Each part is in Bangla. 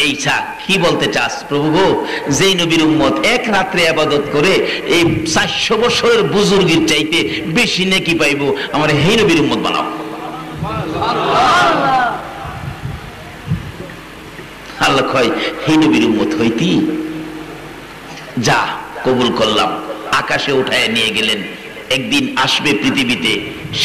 এইটা কি বলতে চাস প্রভু গো? যেই নবীর উম্মত এক রাত্রে ইবাদত করে এই 400 বছরের বুজুর্গের চাইতে বেশি নেকি পাইবো, আমার এই নবীর উম্মত বানাও। আল্লাহ কয় হে নবীর উম্মত হইতি, যা কবুল করলাম। আকাশে উঠায় নিয়ে গেলেন। একদিন আসবে পৃথিবীতে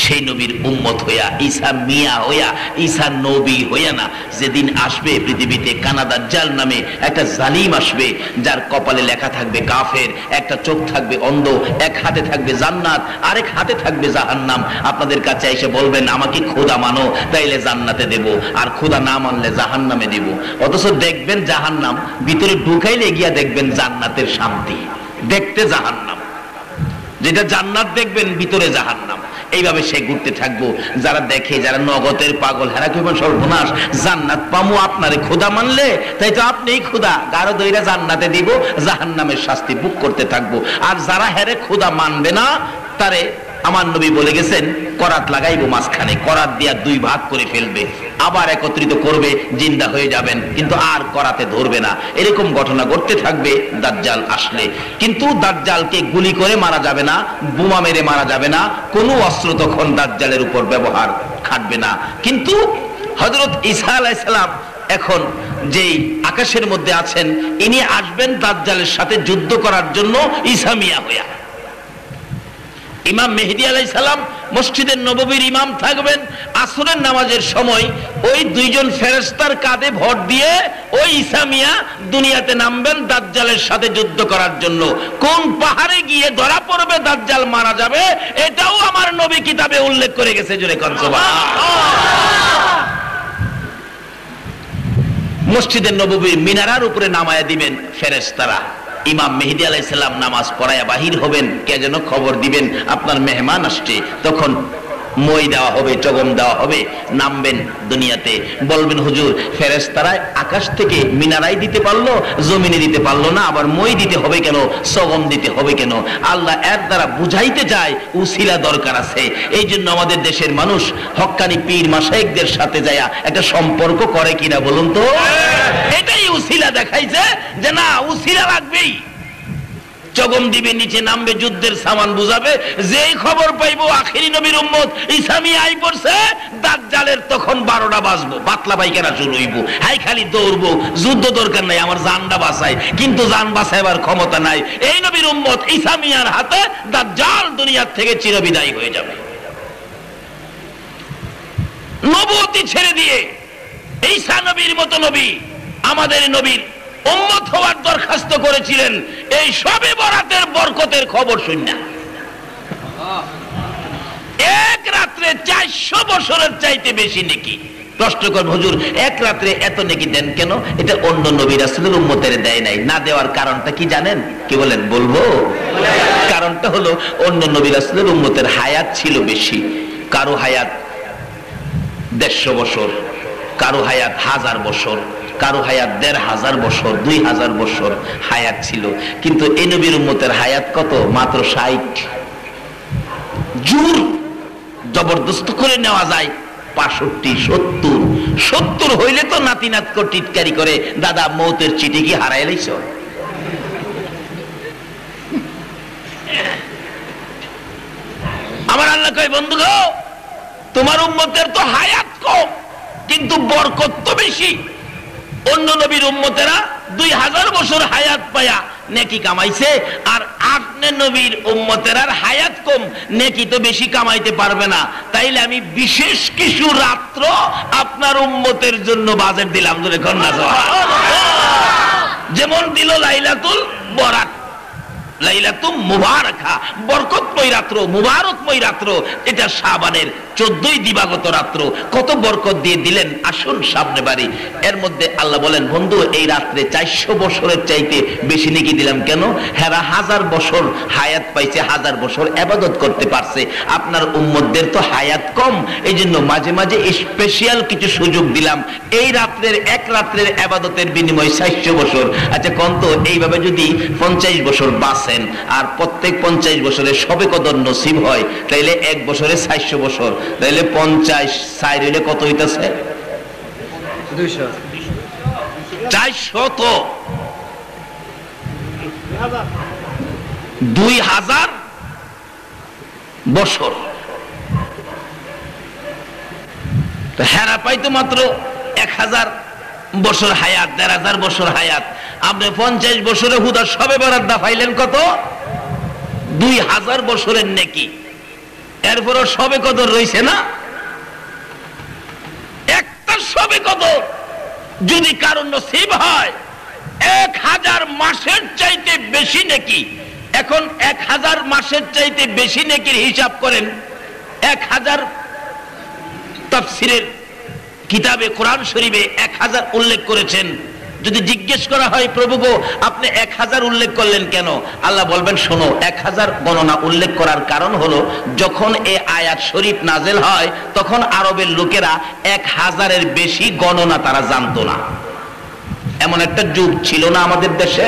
সেই নবীর উম্মত হইয়া, ঈসা মিয়া হইয়া, ঈসা নবী হইয়া না, যেদিন আসবে পৃথিবীতে কানা দাজ্জাল নামে একটা জালিম আসবে, যার কপালে লেখা থাকবে কাফের, একটা চোখ থাকবে অন্ধ, এক হাতে থাকবে জান্নাত, আরেক হাতে থাকবে জাহান্নাম। আপনাদের কাছে এসে বলবেন আমাকে খোদা মানো, তাইলে জান্নাতে দেব, আর খোদা না মানলে জাহান্নামে দেব। অথচ দেখবেন জাহান্নাম, ভিতরে ঢুকাইলে গিয়া দেখবেন জান্নাতের শান্তি, দেখতে জাহান্নাম, যেটা জান্নাত দেখবেন ভিতরে জাহান্নাম। এইভাবে সে ঘুরতে থাকবো। যারা দেখে, যারা নগদের পাগল, হেরা কি সর্বনাশ, জান্নাত পামু আপনারে খোদা মানলে, তাই তো আপনিই খোদা, গারো দইরা জান্নাতে দিব, জাহান্নামের শাস্তি ভোগ করতে থাকবো। আর যারা হেরে খোদা মানবে না, তারে আমার নবী বলে গেছেন করাত লাগাইবো মাঝখানে, করাত দিয়া 2 ভাগ করে ফেলবে, আবার একত্রিত করবে, জিন্দা হয়ে যাবেন, কিন্তু আর করাতে ধরবে না। এরকম ঘটনা ঘটতে থাকবে দাজ্জাল আসলে। কিন্তু দাজ্জালকে গুলি করে মারা যাবে না, বোমা মেরে মারা যাবে না, কোনো অস্ত্র তখন দাজ্জালের উপর ব্যবহার খাটবে না। কিন্তু হযরত ঈসা আলাইহিস সালাম এখন যেই আকাশের মধ্যে আছেন, ইনি আসবেন দাজ্জালের সাথে যুদ্ধ করার জন্য ঈসা মিয়া হইয়া। ইমাম মেহেদী আলাইহিস সালাম মসজিদের নববীর ইমাম থাকবেন। আসরের নামাজের সময় ওই 2 জন ফেরেশতার কাঁধে ভর দিয়ে ওই ঈসা মিয়া দুনিয়াতে নামবেন দাজ্জালের সাথে যুদ্ধ করার জন্য। কোন পাহাড়ে গিয়ে ধরা পড়বে, দাজ্জাল মারা যাবে, এটাও আমার নবী কিতাবে উল্লেখ করে গেছে। জোরে কোন সুবহানাল্লাহ। মসজিদের নববীর মিনারার উপরে নামায়া দিবেন ফেরেশতারা। ইমাম মেহেদী আলাইহিস সালাম নামাজ পড়ায়া বাহির হবেন, কে যেন খবর দিবেন আপনার মেহমান আসছে। তখন মই দেওয়া হবে, চগম দেওয়া হবে, নামবেন দুনিয়াতে। বলবেন হুজুর, ফেরেশতারা আকাশ থেকে মিনারাই দিতে পারলো, জমিনে দিতে পারলো না, আবার মই দিতে হবে কেন, চগম দিতে হবে কেন? আল্লাহ এর দ্বারা বুঝাইতে যায় উসিলা দরকার আছে। এই জন্য আমাদের দেশের মানুষ হক্কানি পীর মাশায়েখদের সাথে যায়া একটা সম্পর্ক করে কিনা বলুন তো? এটাই উসিলা দেখাইছে যে না, উসিলা লাগবেই। চগম দিবে, নিচে নামবে, যুদ্ধের সামান বুঝাবে। যেই খবর পাইবো আখিরি নবীর উম্মত ঈসা মিয়া আই পড়ছে, দাজ্জালের তখন 12টা বাজবো, বাতলা পায়খানা শুরু হইব। হাই খালি দৌড়বো, যুদ্ধ দরকার নাই, আমার জানটা বাঁচাই, কিন্তু জান বাঁচাইবার ক্ষমতা নাই। এই নবীর উম্মত ঈসা মিয়ার হাতে দাজ্জাল দুনিয়ার থেকে চিরবিদায় হয়ে যাবে। নবুয়তি ছেড়ে দিয়ে ঈসা নবীর মতো নবী আমাদের নবীর উম্মত হওয়ার দরখাস্ত করেছিলেন। এই সবে বরাতের বরকতের খবর শুননা এক রাত্রে 400 বছরের চাইতে বেশি নেকি। প্রশ্ন কর হুজুর, এক রাত্রে এত নেকি দেন কেন? এটা অন্য নবী রাসূলের উম্মতের দেয় নাই। না দেওয়ার কারণটা কি জানেন? কি বলেন? বলবো। কারণটা হলো অন্য নবী রাসূলের উম্মতের হায়াত ছিল বেশি। কারো হায়াত 150 বছর, কারো হায়াত 1000 বছর, কারো হায়াত 1500 বছর, 2000 বছর হায়াত ছিল। কিন্তু এই নবীর উম্মতের হায়াত কত? মাত্র 60। জোর জবরদস্ত করে নেওয়া যায় 65, 70 হইলে তো নাতি নাতক টিটকারি করে, দাদা মৌতের চিঠি কি হারাই লাইছ? আমার আল্লাহ কয়, বন্ধু গো, তোমার উম্মতের তো হায়াত কম, কিন্তু বরকত তো বেশি। অন্য নবীর উম্মতেরা 2000 বছর হায়াত পায়া নেকি কামাইছে, আর আপনি নবীর উম্মতের হায়াত কম, নেকি তো বেশি কামাইতে পারবে না। তাইলে আমি বিশেষ কিছু রাত্র আপনার উম্মতের জন্য বাজেট দিলাম। যেমন দিল লাইলাতুল বরাত, লাইলাতুম মুবারাকা, বরকতময় রাত্র, মুবারকময় রাত্র। এটা শাবানের 14ই দিবাগত রাত্র। কত বরকত দিয়ে দিলেন, আসুন সামনে বাড়ি। এর মধ্যে আল্লাহ বলেন, বন্ধু এই রাত্রে 400 বছরের চাইতে বেশি নেকি দিলাম কেন? হেরা 1000 বছর হায়াত পাইছে, 1000 বছর ইবাদত করতে পারছে। আপনার উম্মতদের তো হায়াত কম, এই জন্য মাঝে মাঝে স্পেশাল কিছু সুযোগ দিলাম। এই রাত্রের, এক রাত্রের ইবাদতের বিনিময়ে 400 বছর। আচ্ছা কন্ত, এইভাবে যদি 50 বছর বাঁচে আর প্রত্যেক 50 বছরে সবে কদর নসিব হয়, তাইলে এক বছরে 400 বছর, তাইলে 50 4 হইলে কত হইতাছে? 2000 বছর। হেরা পাইতো মাত্র 1000 বছর হায়াত, 1500 বছর হায়াত। আপনি 50 বছরে হুদা সবে বরাত পাইলেন কত? 2000 বছরের নেকি। এরপরও সবে কদর রইছে না? একটা সবে কদর যদি কারণ নসিব হয় 1000 মাসের চাইতে বেশি নেকি। এখন 1000 মাসের চাইতে বেশি নেকির হিসাব করেন। 1000 তাফসীরের কিতাবে কোরআন শরীফে 1000 উল্লেখ করেছেন। যদি জিজ্ঞেস করা হয় প্রভু গো আপনি 1000 উল্লেখ করলেন কেন? আল্লাহ বলবেন শোনো, 1000 গণনা উল্লেখ করার কারণ হলো যখন এই আয়াত শরীফ নাজেল হয় তখন আরবের লোকেরা 1000-এর বেশি গণনা তারা জানতো না। এমন একটা যুগ ছিল না আমাদের দেশে,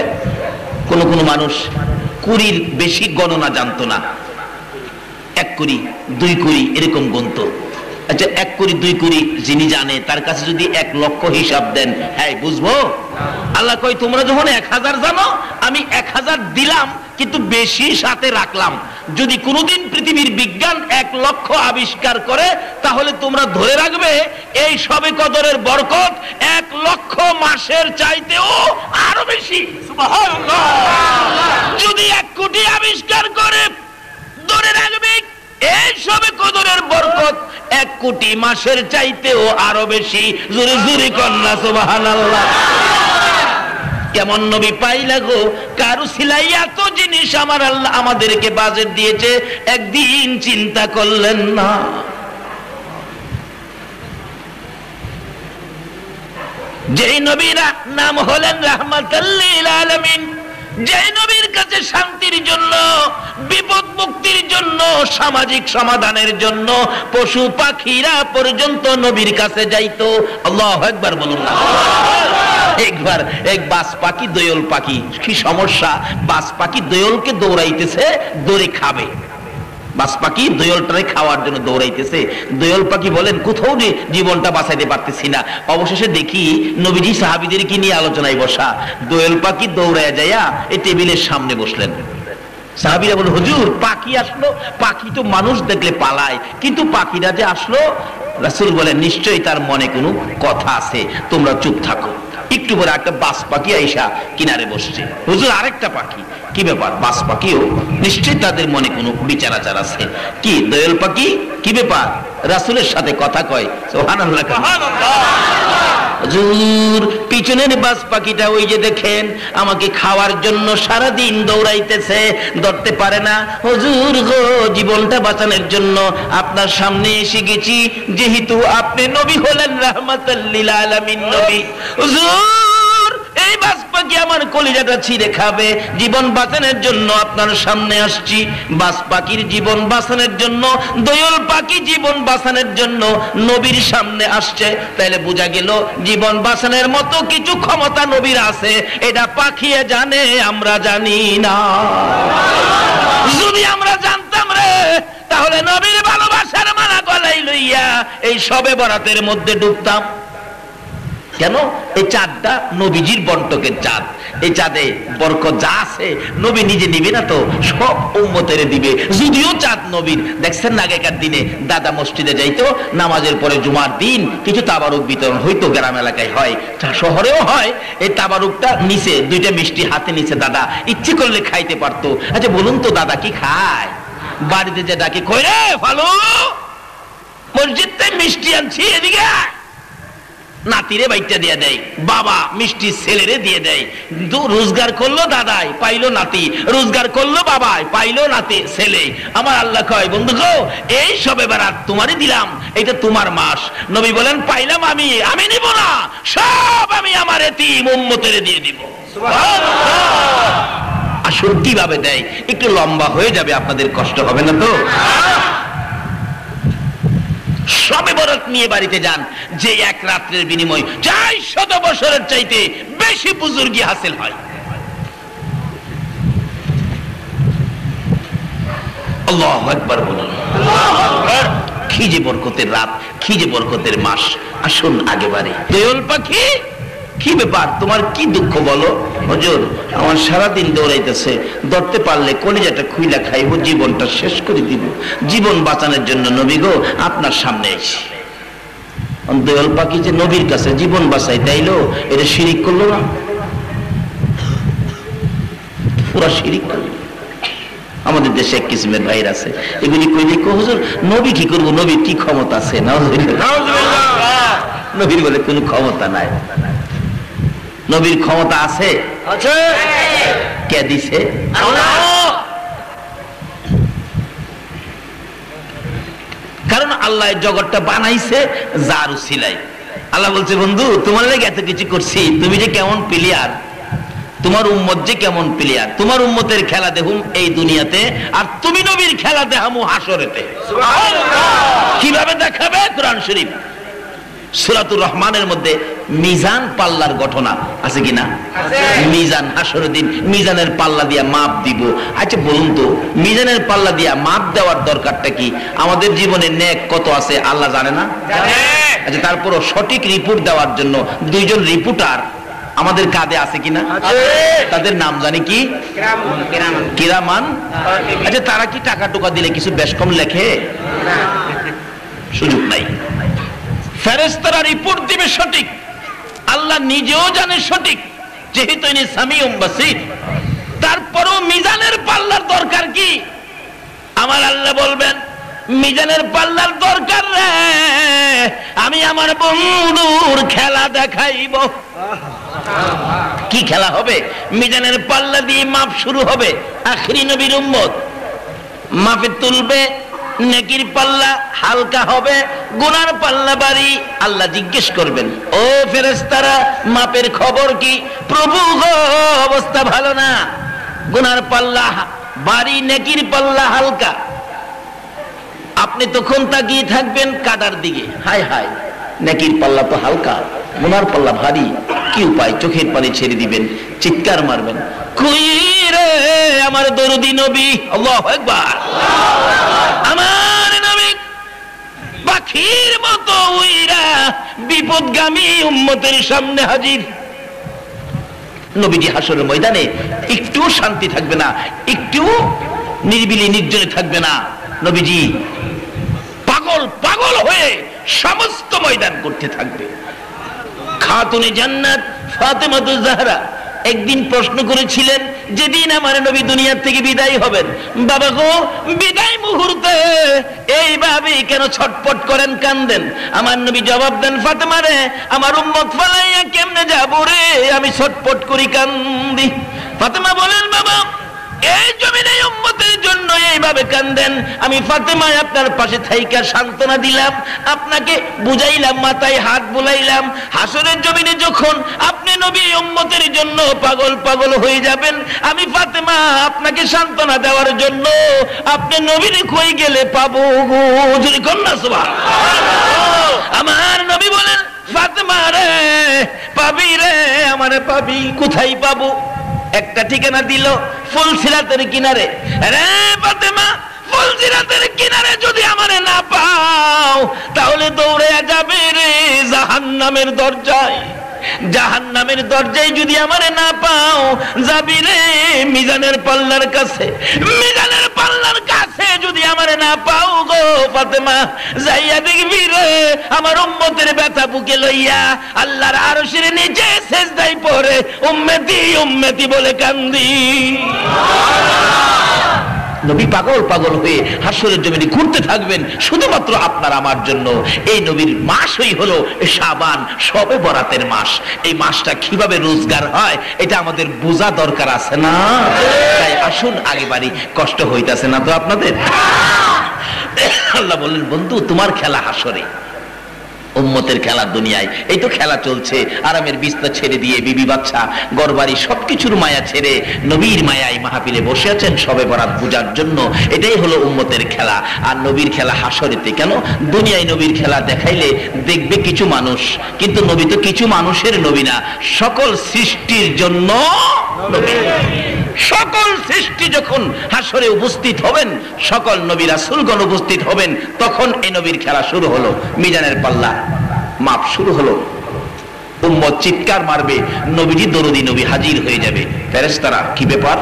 কোন কোন মানুষ 20-র বেশি গণনা জানতো না। 1 কোটি 2 কোটি এরকম গণত। আচ্ছা 1 কোটি 2 কোটি যিনি জানে তার কাছে যদি 1 লক্ষ হিসাব দেন, হ্যাঁ বুঝবো? আল্লাহ কই তোমরা যখন 1000 জানো আমি 1000 দিলাম কিন্তু বেশি সাথে রাখলাম। যদি কোনোদিন পৃথিবীর বিজ্ঞান 1 লক্ষ আবিষ্কার করে তাহলে তোমরা ধরে রাখবে এই সবে কদরের বরকত 1 লক্ষ মাসের চাইতেও আরো বেশি। সুবহানাল্লাহ। যদি 1 কোটি আবিষ্কার করে ধরে রাখবে এই সবে কদরের বরকত 1 কোটি মাসের চাইতেও আরো বেশি। জোরে জোরে কন্যা সুবহানাল্লাহ। কেমন নবী পাইলা গো? কারু সিলাই এত জিনিস আমার আল্লাহ আমাদেরকে বাজেট দিয়েছে, একদিন চিন্তা করলেন না। যেই নবীর নাম হলেন রাহমাতাল লিল আলামিন, যেই নবীর কাছে শান্তির জন্য, বিপদ মুক্তির জন্য, সামাজিক সমাধানের জন্য পশু পাখিরা পর্যন্ত নবীর কাছে যাইতো। আল্লাহু আকবার বলুন না। একবার এক বাস পাখি, দোয়েল পাখি, কি সমস্যা? বাস পাখি দোয়েলকে দৌড়াইতেছে, দৌড়ে খাবে। বাস পাখি দোয়েলটারে খাওয়ার জন্য দৌড়াইতেছে। দোয়েল পাখি বলেন কোথাও জীবনটা বাঁচাইতে পারতেছি না। অবশেষে দেখি নবীজি সাহাবীদেরকে নিয়ে আলোচনায় বসা। দোয়েল পাখি দৌড়ায় যাইয়া এই টেবিলের সামনে বসলেন। সাহাবীরা বলে হুজুর পাখি আসলো। পাখি তো মানুষ দেখলে পালায়, কিন্তু পাখিরা যে আসলো। রাসূল বলেন নিশ্চয়ই তার মনে কোনো কথা আছে, তোমরা চুপ থাকো। একটু পরে একটা বাস পাখি আইসা কিনারে বসছে। হুজুর আরেকটা পাখি, কি ব্যাপার? বাস পাখিও নিশ্চয়ই তাদের মনে কোনো বিচার আচার আছে। কি দোয়েল পাখি কি ব্যাপার? রাসূলের সাথে কথা কয়। সুবহানাল্লাহ। হুজুর পিছনের বাস পাখিটা ওই যে দেখেন আমাকে খাওয়ার জন্য সারা দিন দৌড়াইতেছে, ধরতে পারে না। হুজুর গো জীবনটা বাঁচানোর জন্য আপনার সামনে এসে গেছি, যেহেতু আপনি নবী হলেন রাহমাতাল লিল আলামিন নবী। হুজুর এই বাস পাখি আমার কলিজাটা ছিঁড়ে খাবে, জীবন বাঁচানোর জন্য আপনার সামনে আসছি। বাস পাখির জীবন বাঁচানোর জন্য, দোয়েল পাখি জীবন বাঁচানোর জন্য নবীর সামনে আসছে। তাইলে বোঝা গেল জীবন বাঁচানোর মতো কিছু ক্ষমতা নবীর আছে, এটা পাখিয়ে জানে, আমরা জানি না। যদি আমরা জানতাম রে তাহলে নবীর ভালোবাসার মালা গলায় লইয়া এই সবে বরাতের মধ্যে ডুবতাম। কেন? এই চাঁদটা নবীজির বন্টকের চাঁদ। এই চাঁদে বরকত যা আছে নবী নিজে নিবে না তো, সব উম্মতের দিবে। যদিও চাঁদ নবীর। দেখছেন না আগেকার দিনে দাদা মসজিদে যাইতো, নামাজের পরে জুমার দিন কিছু তাবারুক বিতরণ হইতো, গ্রাম এলাকায় হয়, শহরেও হয়। এই তাবারুকটা নিচে 2টা মিষ্টি হাতে নিচে দাদা ইচ্ছে করলে খাইতে পারতো। আচ্ছা বলুন তো দাদা কি খায়? বাড়িতে যে ডাকে কই রে ভালো মসজিদ থেকে মিষ্টি আনছি, এদিকে নাতিরে বাইটা দিয়ে দেয়, বাবা মিষ্টি ছেলেরে দিয়ে দেয়। রোজগার করলো দাদাই, পাইলো নাতি, রোজগার করলো বাবাই, পাইলো নাতি ছেলে। আমার আল্লাহ কয় বন্ধু গো এই সবে বেড়াত তোমারই দিলাম, এটা তোমার মাস। নবী বলেন পাইলাম আমি, আমি নিব না, সব আমি আমার এতিম উম্মতের দিয়ে দিব। আসল কিভাবে দেয় একটু লম্বা হয়ে যাবে, আপনাদের কষ্ট হবে না তো? সবে বরাত নিয়ে বাড়িতে যান, যে 1 রাত্রের বিনিময় 400 বছরের চাইতে বেশি বুজুর্গি হাসিল হয়। আল্লাহু আকবার বলুন। কি যে বরকতের রাত, কি যে বরকতের মাস। আসুন আগে বাড়ি। দোয়েল পাখি কি ব্যাপার, তোমার কি দুঃখ বলো? হুজুর, আমার সারাদিন দৌড়াইতেছে, ধরতে পারলে কলিজাটা খুইলা খাইব, জীবনটা শেষ করে দিব। জীবন বাঁচানোর জন্য নবী গো আপনার সামনে এসে দয়াল পাখি যে নবীর কাছে জীবন বাঁচাই তাইলো, এটা শিরিক করলো না? পুরা শিরিক করলো। আমাদের দেশে এক কিসিমের ভাইর আছে, এগুলি কই দেখো হুজুর নবী কি করবো, নবীর কি ক্ষমতা আছে? নবীর বলে কোনো ক্ষমতা নাই। নবীর ক্ষমতা আছে, কে দিছে? কারণ আল্লাহ জগৎটা বানাইছে যার উসিলায়। আল্লাহ বলছে বন্ধু তোমার লাগে এত কিছু করছি, তুমি যে কেমন প্লেয়ার, তোমার উম্মত যে কেমন প্লেয়ার, তোমার উম্মতের খেলা দেখুম এই দুনিয়াতে, আর তুমি নবীর খেলা দেখামু হাসরেতে। কিভাবে দেখাবে? কোরআন শরীফ সূরাতুর রহমানের মধ্যে মিজান পাল্লার ঘটনা আছে কিনা? মিজান, হাসরের দিন মিজানের পাল্লা দিয়া মাপ দিব। আচ্ছা বলুন তো, মিজানের পাল্লা দিয়া মাপ দেওয়ার দরকারটা কি? আমাদের জীবনে নেক কত আছে আল্লাহ জানে না? আচ্ছা তারপরও সঠিক রিপোর্ট দেওয়ার জন্য দুইজন রিপোর্টার আমাদের কাঁধে আছে কিনা? তাদের নাম জানি কি? কিরামান। আচ্ছা তারা কি টাকা টোকা দিলে কিছু বেশ কম লেখে? সুযোগ নাই। ফেরেশতারা রিপোর্ট দিবে সঠিক, আল্লাহ নিজেও জানে সঠিক, যেহেতু ইনি সামিউম বাসীর। তারপরও মিজানের পাল্লার দরকার কি? আমার আল্লাহ বলবেন মিজানের পাল্লার দরকার রে, আমি আমার বন্ধুর খেলা দেখাইব। কি খেলা হবে? মিজানের পাল্লা দিয়ে মাপ শুরু হবে। আখিরি নবীর উম্মত মাপে তুলবে, নেকির পাল্লা হালকা হবে, গুনার পাল্লা ভারী। আল্লাহ জিজ্ঞেস করবেন, ও ফেরেশতারা মাপের খবর কি? প্রভু গো অবস্থা ভালো না, গুনার পাল্লা ভারী, নেকির পাল্লা হালকা। আপনি তখন তাকিয়ে থাকবেন কাটার দিকে, হায় হায় নেকির পাল্লা তো হালকা, গুনার পাল্লা ভারী, কি উপায়? চোখের পানি ছেড়ে দিবেন, চিৎকার মারবেন, কই রে আমার দরদি নবী, আল্লাহু আকবার। আমার নবী পাখির মতো উইরা বিপদগামী উম্মতের সামনে হাজির। নবীজি হাসরের ময়দানে একটু শান্তি থাকবে না, একটু নিরিবিলি নির্জনে থাকবে না। নবীজি পাগল পাগল হয়ে সমস্ত ময়দান করতে থাকবে। খাতুনে জান্নাত ফাতেমাতুজ জাহরা একদিন প্রশ্ন করেছিলেন, যেদিন আমার নবী দুনিয়া থেকে বিদায় হবেন, বাবা গো বিদায় মুহূর্তে এইভাবে কেন ছটপট করেন, কান্দেন? আমার নবী জবাব দেন, ফাতেমা রে আমার উম্মত ফালাইয়া কেমনে যাবো রে, আমি ছটপট করি কান্দি। ফাতেমা বলেন, বাবা এই জমিনে উম্মতের জন্য এইভাবে কান্দেন, আমি ফাতেমা আপনার পাশে থাইকা সান্ত্বনা দিলাম, আপনাকে বুঝাইলাম, মাথায় হাত বুলাইলাম। হাসরের জমিনে যখন আপনি নবী উম্মতের জন্য পাগল পাগল হয়ে যাবেন, আমি ফাতেমা আপনাকে সান্ত্বনা দেওয়ার জন্য আপনি নবীর কই গেলে পাবো গো, যদি কন্যা সুবহানাল্লাহ। আমার নবী বলেন, ফাতেমা রে পাবি রে, আমারে পাবি। কোথায় পাবো? একটা ঠিকানা দিল, ফুলসিরাতের কিনারে। রে ফাতেমা ফুলসিরাতের কিনারে যদি আমারে না পাও, তাহলে দৌড়ে যাবে রে জাহান্নামের দরজায়। জাহান্নামের দরজায় যদি আমারে না পাও, যাবি রে মিজানের পাল্লার কাছে। মিজানের পাল্লার কাছে যদি আমারে না পাও গো ফাতেমা, যাইয়া দেখবি রে আমার উম্মতের ব্যথা বুকে লইয়া আল্লাহর আরশের নিচে সিজদায় পড়ে উম্মতি উম্মতি বলে কান্দি। নবী পাগল পাগল হয়ে হাসরের জমিনে ঘুরতে থাকবেন শুধুমাত্র আপনার আমার জন্য। এই নবীর মাসই হলো শাবান, শবে বরাতের মাস। এই মাসটা কিভাবে রোজগার হয় এটা আমাদের বোঝা দরকার আছে না? তাই আসুন আগে বাড়ি, কষ্ট হইতাছে না তো আপনাদের? আল্লাহ বললেন, বন্ধু তোমার খেলা হাসরে, উম্মতের খেলা দুনিয়ায়। এই তো খেলা চলছে, আরামের বিছনা ছেড়ে দিয়ে বিবি বাচ্চা ঘরবাড়ি সবকিছুর মায়া ছেড়ে নবীর মায়ায় মাহফিলে বসে আছেন শবে বরাত পূজার জন্য। এটাই হলো উম্মতের খেলা। আর নবীর খেলা হাসরেতে। কেন? দুনিয়ায় নবীর খেলা দেখাইলে দেখবে কিছু মানুষ, কিন্তু নবী তো কিছু মানুষের নবী না, সকল সৃষ্টির জন্য নবী। সকল সৃষ্টি যখন হাসরে উপস্থিত হবেন, সকল নবী রাসূলগণ উপস্থিত হবেন, তখন এই নবীর খেলা শুরু হলো। মিজানের পাল্লা মাপ শুরু হলো। উম্মত চিৎকার মারবে, নবীজি দরদি নবী হাজির হয়ে যাবে। ফেরেশতারা কি ব্যাপার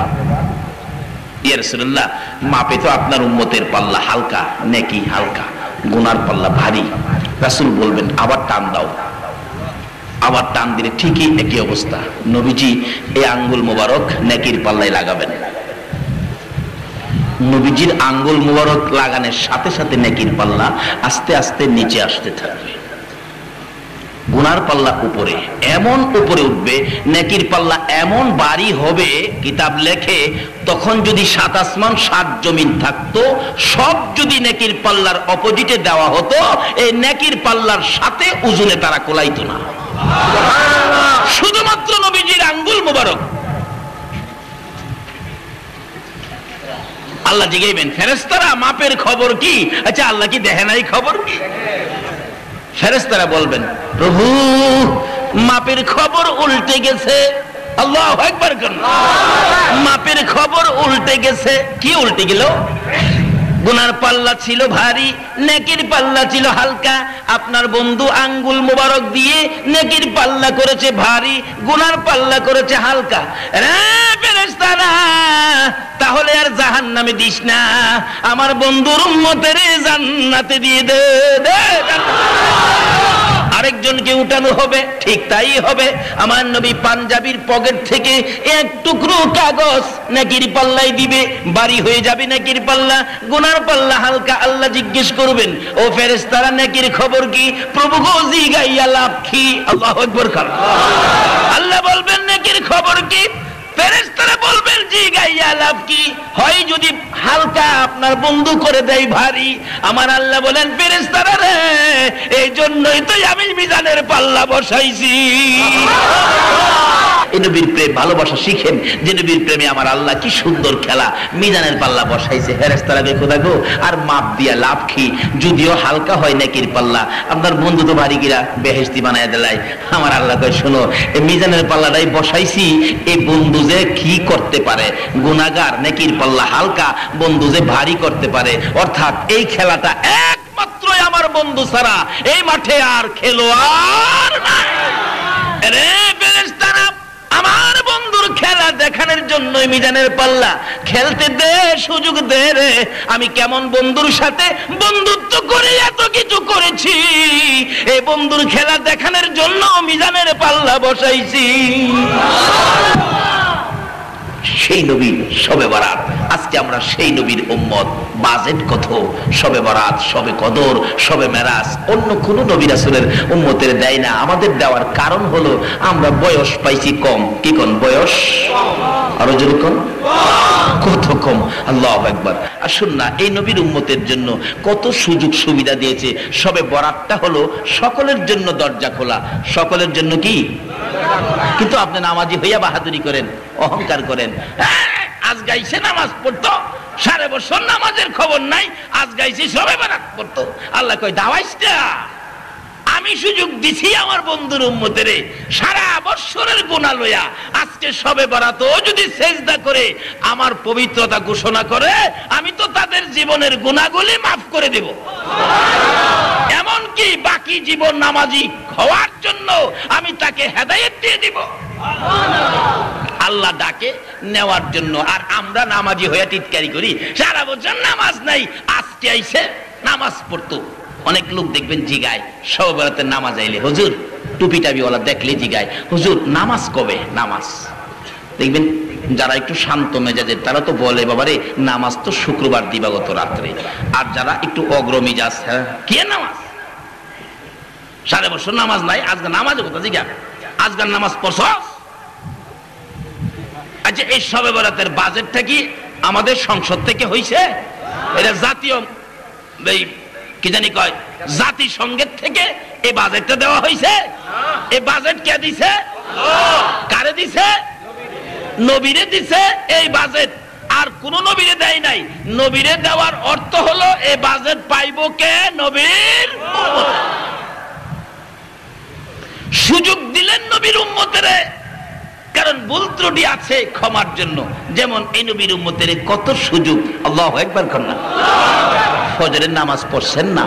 ইয়া রাসূলুল্লাহ, মাপে তো আপনার উম্মতের পাল্লা হালকা, নেকি হালকা, গুনার পাল্লা ভারী। রাসূল বলবেন আবার টান দাও। আবার টান দিলে ঠিকই একই অবস্থা। নবীজি এই আঙ্গুল মোবারক নেকির পাল্লায় লাগাবেন। নবীজির আঙ্গুল মোবারক লাগানোর সাথে সাথে নেকির পাল্লা আস্তে আস্তে নিচে আসতে থাকবে। গুনার পাল্লা উপরে, এমন উপরে উঠবে, নেকির পাল্লা এমন ভারী হবে, কিতাব লেখে তখন যদি 7 আসমান 7 জমিন থাকতো, সব যদি নেকির পাল্লার অপোজিটে দেওয়া হতো, এই নেকির পাল্লার সাথে ওজনে তারা কোলাইতো না। শুধুমাত্র নবীজির আঙ্গুল মোবারক। আল্লাহ জিগাইবেন, ফেরেশতারা মাপের খবর কি? আচ্ছা, আল্লাহ কি দেখে নাই খবর কি? ফেরেশতারা বলবেন, প্রভু মাপের খবর উল্টে গেছে। আল্লাহু আকবার করুন। মাপের খবর উল্টে গেছে। কি উল্টে গেল? গুনার পাল্লা ছিল ভারী, নেকির পাল্লা ছিল হালকা। আপনার বন্ধু আঙ্গুল মোবারক দিয়ে নেকির পাল্লা করেছে ভারী, গুনার পাল্লা করেছে হালকা। রে ফেরেশতারা, তাহলে আর জাহান্নামে দিস না, আমার বন্ধুর উম্মতের জান্নাতে দিয়ে দে। আরেকজনকে উঠানো হবে, ঠিক তাই হবে। আমার নবী পাঞ্জাবির পকেট থেকে এক টুকরো কাগজ নেকির পাল্লায় দিবে, ভারী হয়ে যাবে নেকির পাল্লা, গুনার পাল্লা হালকা। আল্লাহ জিজ্ঞেস করবেন, ও ফেরেশতারা নেকির খবর কি? প্রভু গো জিগাইয়া লাভ কি? আল্লাহু আকবার। আল্লাহ বলবেন নেকির খবর কি? ফেরেশতারা বলবেন জিগাইয়া লাভ কি? হয় যদি হালকা আপনার বন্ধু করে দেয় ভারী। আমার আল্লাহ বলেন, ফেরেশতারা রে, এই জন্যই তো আমি মিজানের পাল্লা বসাইছি। এই নবীর প্রেম ভালোবাসা শিখেন, যে নবীর প্রেমে আমার আল্লাহ কি সুন্দর খেলা, মিজানের পাল্লা বসাইছে। ফেরেশতারা দেখো দেখো, আর মাপ দিয়া লাভ কি? যদিও হালকা হয় নেকির পাল্লা, আপনার বন্ধু তো ভারী গিরা বেহেশতি বানায় দেয়। আমার আল্লাহ কয়, শোনো, এই মিজানের পাল্লাটাই বসাইছি, এই বন্ধু যে কি করতে পারে, গুনাহগার নেকির পাল্লা হালকা, বন্ধু যে ভারী করতে পারে। অর্থাৎ এই খেলাটা একমাত্র আমার বন্ধু ছাড়া এই মাঠে আর খেলোয়াড় নাই। রে ফেরেশতারা, আমার বন্ধুর খেলা দেখানোর জন্য মিজানের পাল্লা খেলতে দে, সুযোগ দে রে। আমি কেমন বন্ধুর সাথে বন্ধুত্ব করে এত কিছু করেছি, এই বন্ধুর খেলা দেখানোর জন্য মিজানের পাল্লা বসাইছি। সেই নবীর শবে বরাত। আজকে আমরা সেই নবীর উম্মত। বাজেট কত? শবে বরাত, শবে কদর, শবে মেরাজ অন্য কোন নবী রাসূলের উম্মতের দেয় না। আমাদের দেওয়ার কারণ হলো আমরা বয়স পাইছি কম। কি কোন বয়স? আরো জোরে কোন? কত কম। আল্লাহু আকবার। আসুন না, এই নবীর উম্মতের জন্য কত সুযোগ সুবিধা দিয়েছে। শবে বরাতটা হলো সকলের জন্য দরজা খোলা। সকলের জন্য কি? কিন্তু আপনি নামাজি হইয়া বাহাদুরি করেন, অহংকার করেন। আজ গাইছে নামাজ পড়তো, 7 বছর নামাজের খবর নাই, আজ গাইছে শবে বরাত পড়তো। আল্লাহ কয়, দাওয়াইছটা আমি সুযোগ দিছি আমার বন্ধুর উম্মতের, সারা বছরের গুনাহ লইয়া আজকে শবে বরাতও যদি সেজদা করে আমার পবিত্রতা ঘোষণা করে, আমি তো তাদের জীবনের গুনাহগুলি মাফ করে দেব। এমনকি বাকি জীবন নামাজি হওয়ার জন্য আমি তাকে হেদায়েত দিয়ে দিব। আল্লাহ ডাকে নেওয়ার জন্য। আর আমরা নামাজি হয়ে টিটকারি করি, সারা বছর নামাজ নাই, আজকে আইছে নামাজ পড়তো। অনেক লোক দেখবেন জিগায় শবে বরাতের নামাজ আইলে, হুজুর টুপি টাবিওয়ালা দেখলে জিগায়, হুজুর নামাজ কবে? নামাজ দেখবেন যারা একটু শান্ত মেজাজের তারা তো বলে, বাবারে নামাজ তো শুক্রবার দিবাগত রাত্রে। আর যারা একটু অগ্রমিজাজ, হ্যাঁ কি নামাজ? 7 বছর নামাজ নাই, আজকে নামাজের কথা জিগা, আজকাল নামাজ পড়ছস? আচ্ছা, এই শবে বরাতের বাজেটটা কি আমাদের সংসদ থেকে হইছে? এটা জাতীয় কি জানি কয় জাতিসংঘের থেকে এই বাজেটটা দেওয়া হয়েছে। এই বাজেট কে দিছে? কারে দিছে? নবীরে দিছে এই বাজেট। আর কোন নবীরে দেয় নাই। নবীরে দেওয়ার অর্থ হলো এই বাজেট পাইবো কে? নবীর উম্মত। সুযোগ দিলেন নবীর উম্মতের, কারণ ভুল ত্রুটি আছে ক্ষমার জন্য। যেমন এই নবীর উম্মতের কত সুযোগ। আল্লাহু আকবার কন্যা। ফজরের নামাজ পড়ছেন না,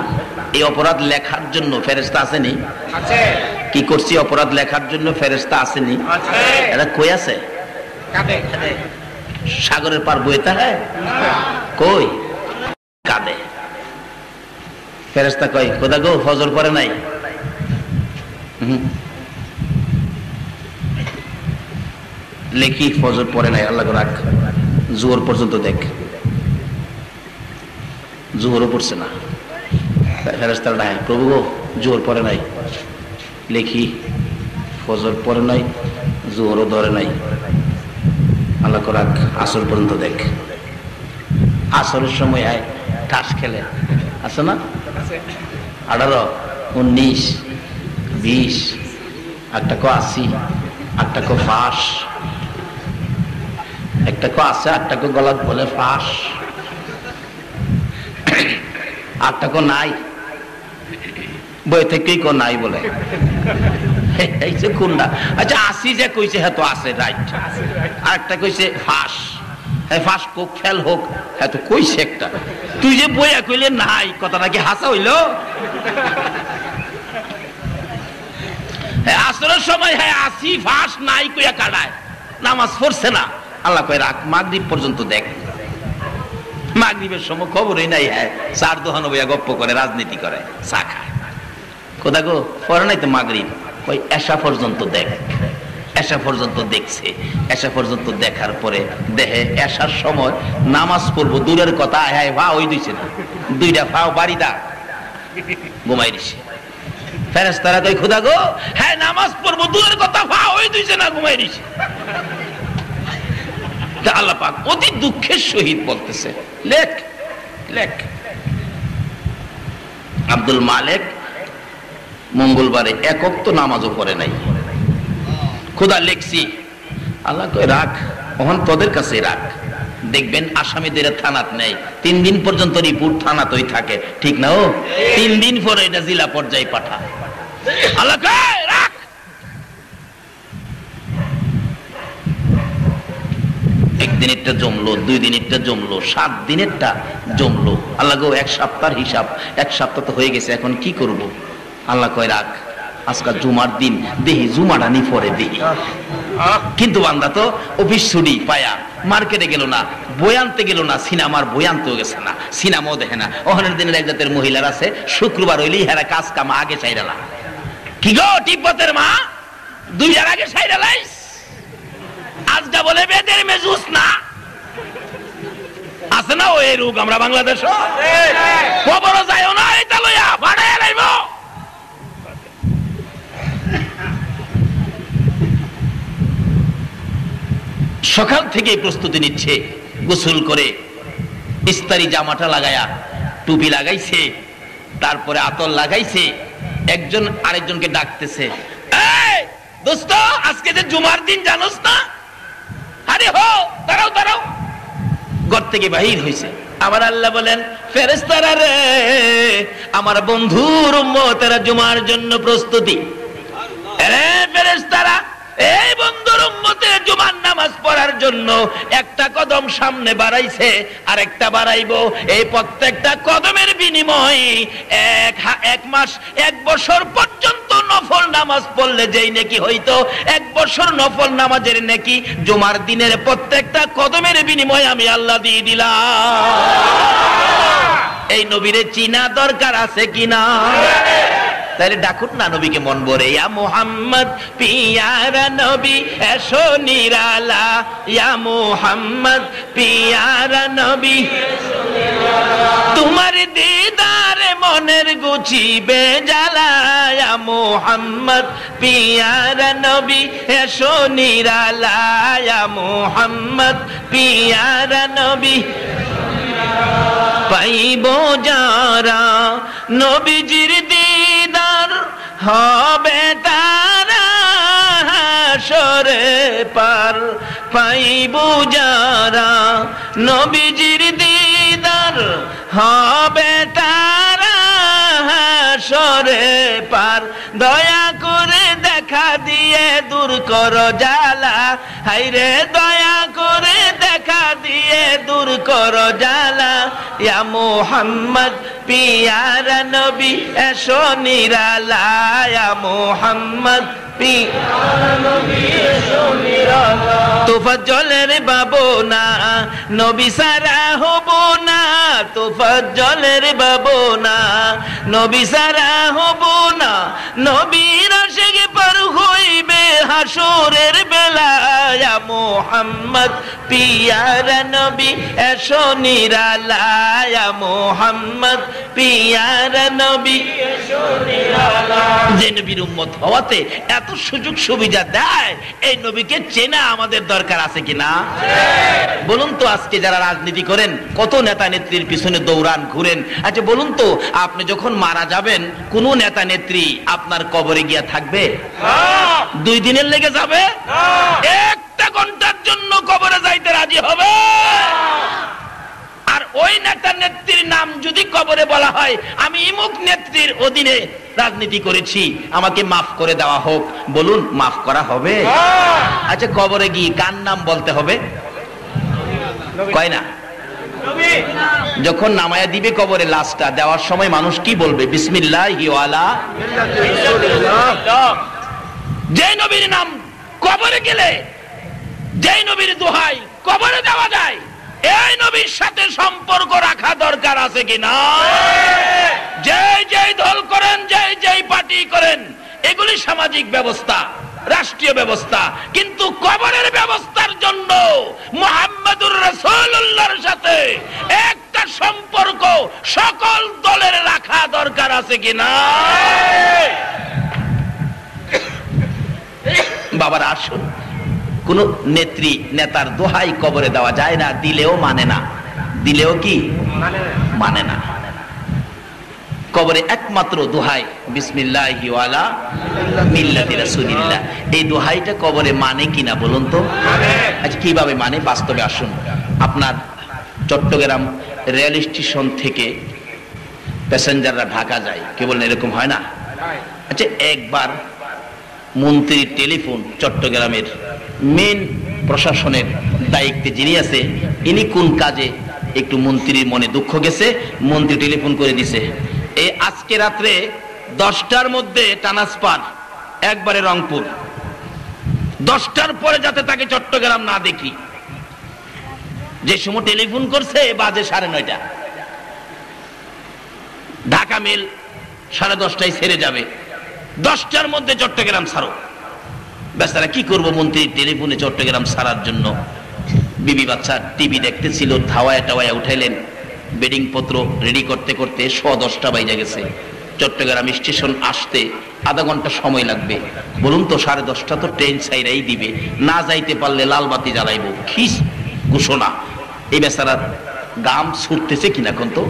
এই অপরাধ লেখার জন্য ফেরেশতা আসেনি? কি করছি অপরাধ লেখার জন্য ফেরেশতা আসেনি? এরা কই আছে? সাগরের পার বইতে হ্যাঁ কই কাঁদে। ফেরেশতা কই খোদা গো ফজর পড়ে নাই। লেখি ফজর পড়ে নাই, আল্লাহ রাখ জোহর পর্যন্ত দেখ, জোহরও পড়ছে না। ফেরেশতারা ডাকে প্রভু গো জোহর পড়ে নাই, লেখি ফজর পড়ে নাই, জোহরও ধরে নাই, আল্লাহ রাখ আসর পর্যন্ত দেখ। আসরের সময় আয় তাস খেলে আছে না, 18, 19, 20, একটা কো 80, একটা কো ফাঁস, একটা কো আছে, একটা কো গলাত বলে ফাঁস, আটটা কো নাই, বই থেকেই কো নাই বলে। এই যে কোনটা? আচ্ছা 80 যে কইছে হ্যাঁ তো আছে রাইট, আর একটা কইছে ফাঁস, হ্যাঁ ফাঁস কোক ফেল হোক, হ্যাঁ তো কইছে একটা। তুই যে বইয়া কইলে নাই, কথাটা কি হাসা হইল? আসরের সময় হ্যাঁ 80 ফাঁস নাই কইয়া কাটায়, নামাজ পড়ছে না। আল্লাহ কয় রাখ মাগরিব পর্যন্ত দেখ। মাগরিবের সময় খবরই নাই, হ্যাঁ চার দোহানো বইয়া গপ্প করে, রাজনীতি করে, চা খায়। খোদা গো পড়ে নাই তো মাগরিব, ওই এশা পর্যন্ত দেখ। এশা পর্যন্ত দেখছে, এশা পর্যন্ত দেখার পরে দেহে এশার সময় নামাজ পড়বো দূরের কথা, হ্যাঁ ভা ওই দিছে না, দুইটা ফাও বাড়িটা ঘুমাই দিছে। ফেরেশতারা কই খোদা গো হ্যাঁ নামাজ পড়বো দূরের কথা, ভা ওই দিছে না, ঘুমাই দিছে। আল্লাহ পাক অতি দুঃখের সহিত বলতেছে লেখ লেখ। আব্দুল মালিক মঙ্গলবারে একক তো নামাজও পড়ে নাই, খোদা লেখছি। আল্লাহ কই রাখ, ওখান তোদের কাছে রাখ, দেখবেন আসামিদের থানাত নেই, 3 দিন পর্যন্ত রিপোর্ট থানাতেই থাকে, ঠিক না? ও 3 দিন পরে এটা জেলা পর্যায়ে পাঠা। আল্লাহ কই রাখ। একদিনেরটা জমলো, 2 দিনেরটা জমলো, 7 দিনেরটা জমলো। আল্লাহ গো 1 সপ্তাহের হিসাব, 1 সপ্তাহ তো হয়ে গেছে, এখন কি করব? আল্লাহ কয় রাখ, আজকাল জুমার দিন দেহি জুমাটা নি পরে দেহি। কিন্তু বান্দা তো অফিস ছুটি পায়া মার্কেটে গেল না, বই আনতে গেল না, সিনেমার বই আনতেও গেছে না, সিনেমাও দেখে না। ওখানের দিনের এক জাতের মহিলার আছে, শুক্রবার হইলেই হেরা কাজ কামা আগে চাইরালা। কি গো তিব্বতের মা 2 বার আগে চাইরালাইস, আজকা বলে বেদের মেজুস না আছে না ওই রোগ আমরা বাংলাদেশ খবরও যাইও না, এটা লইয়া ভাড়ায় লাইব। সকাল থেকে প্রস্তুতি নিচ্ছে, গোসল করে ইস্তারি জামাটা লাগায়া টুপি লাগাইছে, তারপরে আতর লাগাইছে। একজন আরেকজনকে ডাকতেছে, এই দোস্ত আজকে যে জুমার দিন জানোস না? আরে হো দাঁড়াও দাঁড়াও। ঘর থেকে বাহির হইছে। আবার আল্লাহ বলেন ফেরেশতারা রে, আমার বন্ধুর উম্মতেরা জুমার জন্য প্রস্তুতি। আরে ফেরেশতারা এই বন্ধুর উম্মতের জুমার নামাজ পড়ার জন্য একটা কদম সামনে বাড়াইছে, আর একটা বাড়াইবো। এই প্রত্যেকটা কদমের বিনিময়ে 1 মাস 1 বছর পর্যন্ত নফল নামাজ পড়লে যেই নেকি হইতো, 1 বছর নফল নামাজের নেকি জুমার দিনের প্রত্যেকটা কদমের বিনিময়ে আমি আল্লাহ দিয়ে দিলাম। এই নবীরে চিনা দরকার আছে কিনা? তাহলে ডাকুন না নবীকে মন ভরে, ইয়া মুহাম্মদ পিয়ারা নবী এসো নিরালা, ইয়া মুহাম্মদ পিয়ারা নবী তোমার দিদারে মনের গুছিবে জ্বালা, ইয়া মুহাম্মদ পিয়ারা নবী এসো নিরালা, ইয়া মুহাম্মদ পিয়ারা নবী পাইব যারা নবীজির দিদার হবে তারা হাসরে পার, পাইব যারা নবীজির দিদার হবে তারা হাসরে পার। দয়া করে দেখা দিয়ে দূর করো জ্বালা, হায়রে দয়া করে দেখা দিয়ে দূর করো জ্বালা, ইয়া মুহাম্মদ পিয়ারা নবী এসো নিরালা, ইয়া মুহাম্মদ পিয়ারা নবী এসো নিরালা। তোফাজ্জলের বাবনা নবী সারা হব না, তোফাজ্জলের বাবনা নবী সারা হব না, নবীর আশিকে পার হইবে হাসরের বেলা, ইয়া মুহাম্মদ পিয়ারা নবী এসো নিরালা, ইয়া মুহাম্মদ পিয়ারা নবী এসো নিরালা। যে নবীর উম্মত হওয়াতে এত সুযোগ সুবিধা দেয়, এই নবীকে চেনা আমাদের দরকার আছে কিনা? বলুন তো, আজকে যারা রাজনীতি করেন, কত নেতা নেত্রীর পিছনে দৌড়ান, ঘুরেন। আচ্ছা বলুন তো, আপনি যখন মারা যাবেন, কোন নেতা নেত্রী আপনার কবরে গিয়া থাকবে? 2 দিনের লেগে যাবে? 1 ঘন্টার জন্য কবরে যাইতে রাজি হবে? আর ওই নেতা নেত্রীর নাম যদি কবরে বলা হয়, আমি ইমুক নেত্রীর অধীনে রাজনীতি করেছি, আমাকে মাফ করে দেওয়া হোক, বলুন মাফ করা হবে? আচ্ছা কবরে গিয়ে কার নাম বলতে হবে? কয় না? যখন নামায়া দিবে কবরে লাশটা দেওয়ার সময় মানুষ কি বলবে? বিসমিল্লাহি ওয়ালা। যে নবীর নাম কবরে গেলে, যে নবীর দোহাই কবরে দেওয়া যায়, এই নবীর সাথে সম্পর্ক রাখা দরকার আছে কিনা? যেই দল করেন, যেই পার্টি করেন, এগুলি সামাজিক ব্যবস্থা, রাষ্ট্রীয় ব্যবস্থা, কিন্তু কবরের ব্যবস্থার জন্য মুহাম্মদুর রাসূলুল্লাহর সাথে একটা সম্পর্ক সকল দলের রাখা দরকার আছে কিনা? বাবার আসুন, কোন নেত্রী নেতার দোহাই কবরে দেওয়া যায় না, দিলেও মানে না, দিলেও কি মানে না। কবরে একমাত্র দোহাই বিসমিল্লাহি ওয়ালা মিল্লাতি রাসূলিল্লাহ, এই দোহাইটা কবরে মানে কিনা বলুন তো? আচ্ছা কিভাবে মানে? বাস্তবে আসুন। আপনার চট্টগ্রাম রেল স্টেশন থেকে প্যাসেঞ্জাররা ঢাকা যায়, কে বলেন এরকম হয় না? আচ্ছা একবার মন্ত্রীর টেলিফোন, চট্টগ্রামের মেন প্রশাসনের দায়িত্বে যিনি আছে, ইনি কোন কাজে একটু মন্ত্রীর মনে দুঃখ গেছে, মন্ত্রী টেলিফোন করে দিছে, এই আজকে রাত্রে 10টার মধ্যে ট্রান্সফার একবারে রংপুর, 10টার পরে যাতে তাকে চট্টগ্রাম না দেখি। যে সময় টেলিফোন করছে বাজে 9:30, ঢাকা মেল 10:30টায় ছেড়ে যাবে, 10টার মধ্যে চট্টগ্রাম ছাড়ো। বেচারা কি করবো, মন্ত্রীর টেলিফোনে চট্টগ্রাম ছাড়ার জন্য। বিবি বাচ্চা টিভি দেখতেছিল, ধাওয়ায় টাওয়ায় উঠাইলেন, বেডিং পত্র রেডি করতে করতে 10:15 বাজে গেছে। চট্টগ্রাম স্টেশন আসতে আধা ঘন্টা সময় লাগবে। বলুন তো 10:30 তো ট্রেন ছাইরাই দিবে, না যাইতে পারলে লাল বাতি জ্বালাইবো, খিস ঘোষণা। এই বেচারা গাম ছুটতেছে কিনা কোন তো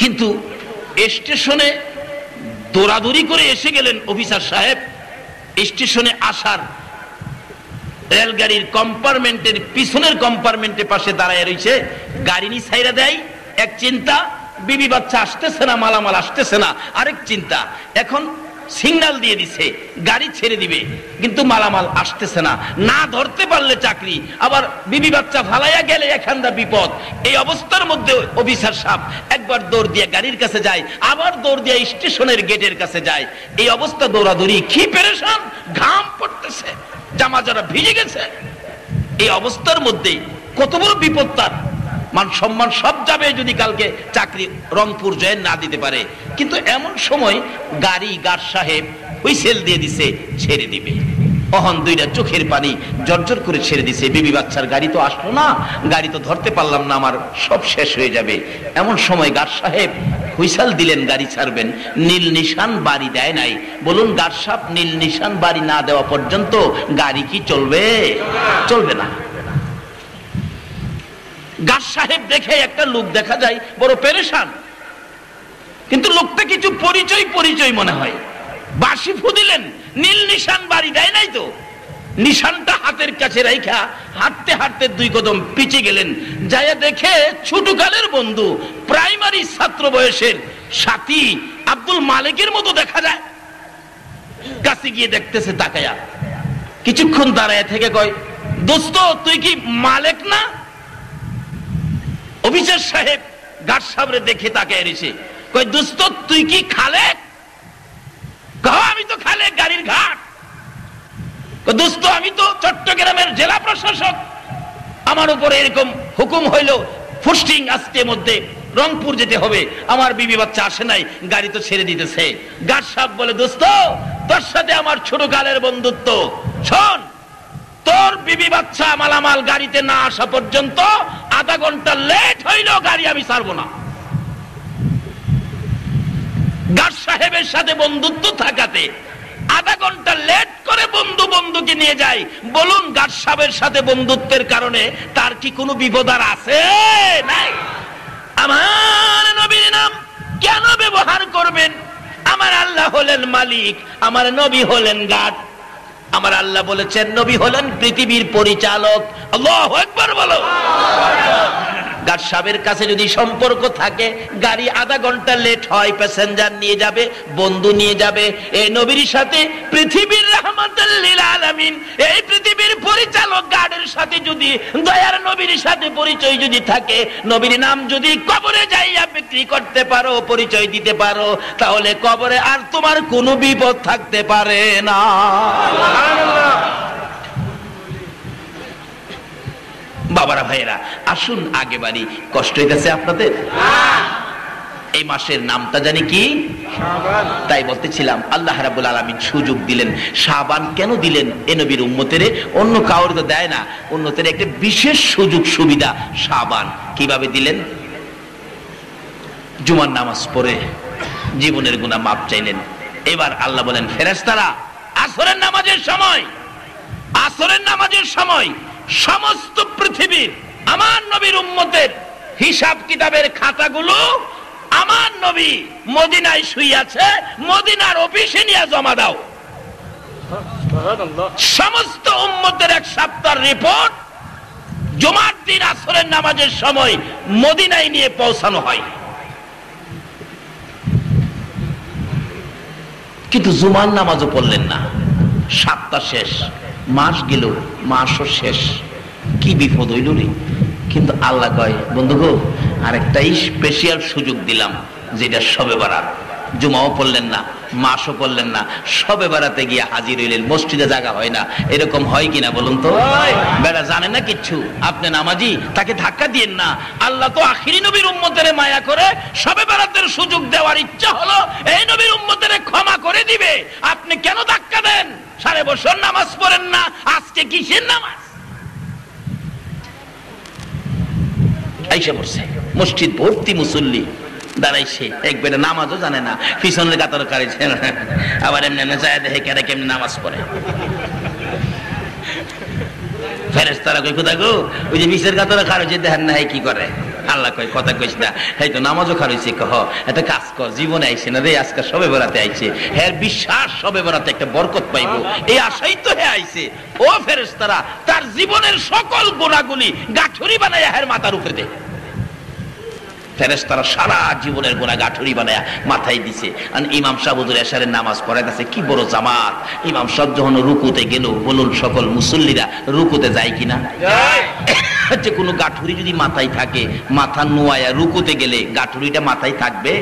কিন্তু স্টেশনে দৌড়াদৌড়ি করে এসে গেলেন অফিসার সাহেব। স্টেশনে আসার রেলগাড়ির কম্পার্টমেন্টের পিছনের কম্পার্টমেন্টের পাশে দাঁড়ায় রয়েছে, গাড়ি নি ছাইরা দেয়। এক চিন্তা, বিবি বাচ্চা আসতেছে না, মালামাল আসতেছে না। আরেক চিন্তা, এখন সিগন্যাল দিয়ে দিছে গাড়ি ছেড়ে দিবে, কিন্তু মালামাল আসতেছে না, না ধরতে পারলে চাকরি, আবার বিবি বাচ্চা ফালাইয়া গেলে এখানটা বিপদ। এই অবস্থার মধ্যে অফিসার সাহেব একবার দৌড় দিয়ে গাড়ির কাছে যায়, আবার দৌড় দিয়ে স্টেশনের গেটের কাছে যায়। এই অবস্থা দৌড়াদৌড়ি, কি পেরেশান, ঘাম পড়তেছে, জামা যারা ভিজে গেছে। এই অবস্থার মধ্যে কত বড় বিপদ, তার মান সম্মান সব যাবে যদি কালকে চাকরি রংপুর জয়েন না দিতে পারে। কিন্তু এমন সময় গার্ড সাহেব হুইসেল দিয়ে দিছে, ছেড়ে দিবে। অহন দুইটা চোখের পানি জর্জর করে ছেড়ে দিছে। বিবি বাচ্চার গাড়ি তো আসলো না, গাড়ি তো ধরতে পারলাম না, আমার সব শেষ হয়ে যাবে। এমন সময় গার্ড সাহেব হুইসেল দিলেন, গাড়ি ছাড়বেন। নীল নিশান বাড়ি দেয় নাই। বলুন গার্ড সাহেব নীল নিশান বাড়ি না দেওয়া পর্যন্ত গাড়ি কি চলবে? চলবে না। গার্ড সাহেব দেখে একটা লোক দেখা যায় বড় পেরেশান, কিন্তু লোকটা কিছু পরিচয় মনে হয়। বাঁশি ফু দিলেন, নীল নিশান বাড়ি দেয় নাই তো। নিশানটা হাতের কাছে রাইখা হাঁটতে হাঁটতে 2 কদম পিছিয়ে গেলেন। যাইয়া দেখে ছোটকালের বন্ধু, প্রাইমারি ছাত্র বয়সের সাথী আব্দুল মালিকের মতো দেখা যায়। কাছে গিয়ে দেখতেছে তাকায়া, কিছুক্ষণ দাঁড়ায় থেকে কয়, দোস্ত তুই কি মালিক না? অফিসার সাহেব গার্ড সাহেবরে দেখে তাকে এসেছে, কই দোস্ত তুই কি খালেক? আমি তো খালেক গাড়ির ঘাট। দোস্ত আমি তো চট্টগ্রামের জেলা প্রশাসক, আমার উপরে এরকম হুকুম হইল পোস্টিং আজকে মধ্যে রংপুর যেতে হবে, আমার বিবি বাচ্চা আসে নাই, গাড়ি তো ছেড়ে দিতেছে। গার্ড সাহেব বলে দোস্ত তোর সাথে আমার ছোটকালের বন্ধুত্ব, শোন তোর বিবি বাচ্চা মালামাল গাড়িতে না আসা পর্যন্ত আধা ঘন্টা লেট হইল গাড়ি আমি ছাড়বো না। গার্ড সাহেবের সাথে বন্ধুত্ব থাকাতে আধা ঘন্টা লেট করে বন্ধুকে নিয়ে যায়। বলুন গার্ড সাহেবের সাথে বন্ধুত্বের কারণে তার কি কোনো বিপদ আর আছে? নাই। আমার নবীর নাম কেন ব্যবহার করবেন? আমার আল্লাহ হলেন মালিক, আমার নবী হলেন গার্ড। আমার আল্লাহ বলেছেন নবী হলেন পৃথিবীর পরিচালক। আল্লাহু আকবার বলো। গার্ড সাহেবের কাছে যদি সম্পর্ক থাকে, গাড়ি আধা ঘন্টা লেট হয়, প্যাসেঞ্জার নিয়ে যাবে, বন্ধু নিয়ে যাবে। এই নবীর সাথে পৃথিবীর রাহমাতুল লিল আলামিন, এই পৃথিবীর পরিচালক গার্ডের সাথে যদি দয়ার নবীর সাথে পরিচয় যদি থাকে, নবীর নাম যদি কবরে যাইয়া বিক্রি করতে পারো, পরিচয় দিতে পারো, তাহলে কবরে আর তোমার কোনো বিপদ থাকতে পারে না। সুবহানাল্লাহ। বাবারা ভাইয়েরা আসুন আগে বাড়ি, কষ্ট হইতেছে আপনাদের? এই মাসের নামটা জানি কি? শাবান। তাই বলতেছিলাম আল্লাহ রাব্বুল আলামিন সুযোগ দিলেন। শাবান কেন দিলেন? এ নবীর উম্মতের, অন্য কাউর তো দেয় না, উম্মতের একটা বিশেষ সুযোগ সুবিধা শাবান। কিভাবে দিলেন? জুমার নামাজ পড়ে জীবনের গুনাহ মাপ চাইলেন। এবার আল্লাহ বলেন ফেরেশতারা আসরের নামাজের সময় সমস্ত পৃথিবীর আমার নবীর উম্মতের হিসাব কিতাবের খাতাগুলো আমার নবী মদিনায় শুইয়াছে, মদিনার অফিসে নিয়ে জমা দাও। সমস্ত উম্মতের এক সপ্তাহের রিপোর্ট জুমার দিন আসরের নামাজের সময় মদিনায় নিয়ে পৌঁছানো হয়। কিন্তু জুমার নামাজও পড়লেন না। সপ্তাহ শেষ, মাস গেল, মাসও শেষ, কি বিপদ হইল রে। কিন্তু আল্লাহ কয় বন্ধু গো, আরেকটাই স্পেশাল সুযোগ দিলাম, যেটা শবে বারাত। জুমাও পড়লেন না, মাসও পড়লেন না, শবে বারাতে গিয়ে হাজির হইলেন। মসজিদে জায়গা হয় না, এরকম হয় কিনা বলুন তো? বেটা জানে না কিচ্ছু, আপনি নামাজি, তাকে ধাক্কা দিয়েন না। আল্লাহ তো আখিরি নবীর উম্মতের মায়া করে শবে বারাতের সুযোগ দেওয়ার ইচ্ছা হলো এই নবীর উম্মতের ক্ষমা করে দিবে। আপনি কেন ধাক্কা দেন? 6.5 বছর নামাজ পড়েন না, আজকে কিসের নামাজ? আইসা পড়ছে, মসজিদ ভর্তি মুসল্লি দাঁড়াইছে, একবারে নামাজও জানে না, পিছনের কাতার কাড়িছে, আবার এমনি যায় দেখে কেন কেমনি নামাজ পড়ে। ফেরেশতারা কই কোথা গো? ওই যে পিছের কাতারে কাড়িছে, দেখেন না কি করে? আল্লাহ কয় কথা কইস না, এই তো নামাজও খাড়িছে। কহ একটা কাজ কর, জীবনে আইছে না রে, আজকে শবে বরাতে আইছে, হ্যাঁ বিশ্বাস শবে বরাতে একটা বরকত পাইবো, এই আশাই তো হে আইছে। ও ফেরেশতারা তার জীবনের সকল গুনাহগুলি গাঠুরি বানায় হের মাথার উপরে দেয়। ফেরেশতারা সারা জীবনের গুনাহ গাঠুরি বানায় মাথায় দিছে। আর ইমাম সাহেব হুজুর এশারের নামাজ পড়াইতেছে, কি বড় জামাত। ইমাম সাহেব যখন রুকুতে গেল, বলুন সকল মুসল্লিরা রুকুতে যায় কিনা? যে কোনো গাঠুরি যদি মাথায় থাকে, মাথা নোয়ায়া রুকুতে গেলে গাঠুরিটা মাথায় থাকবে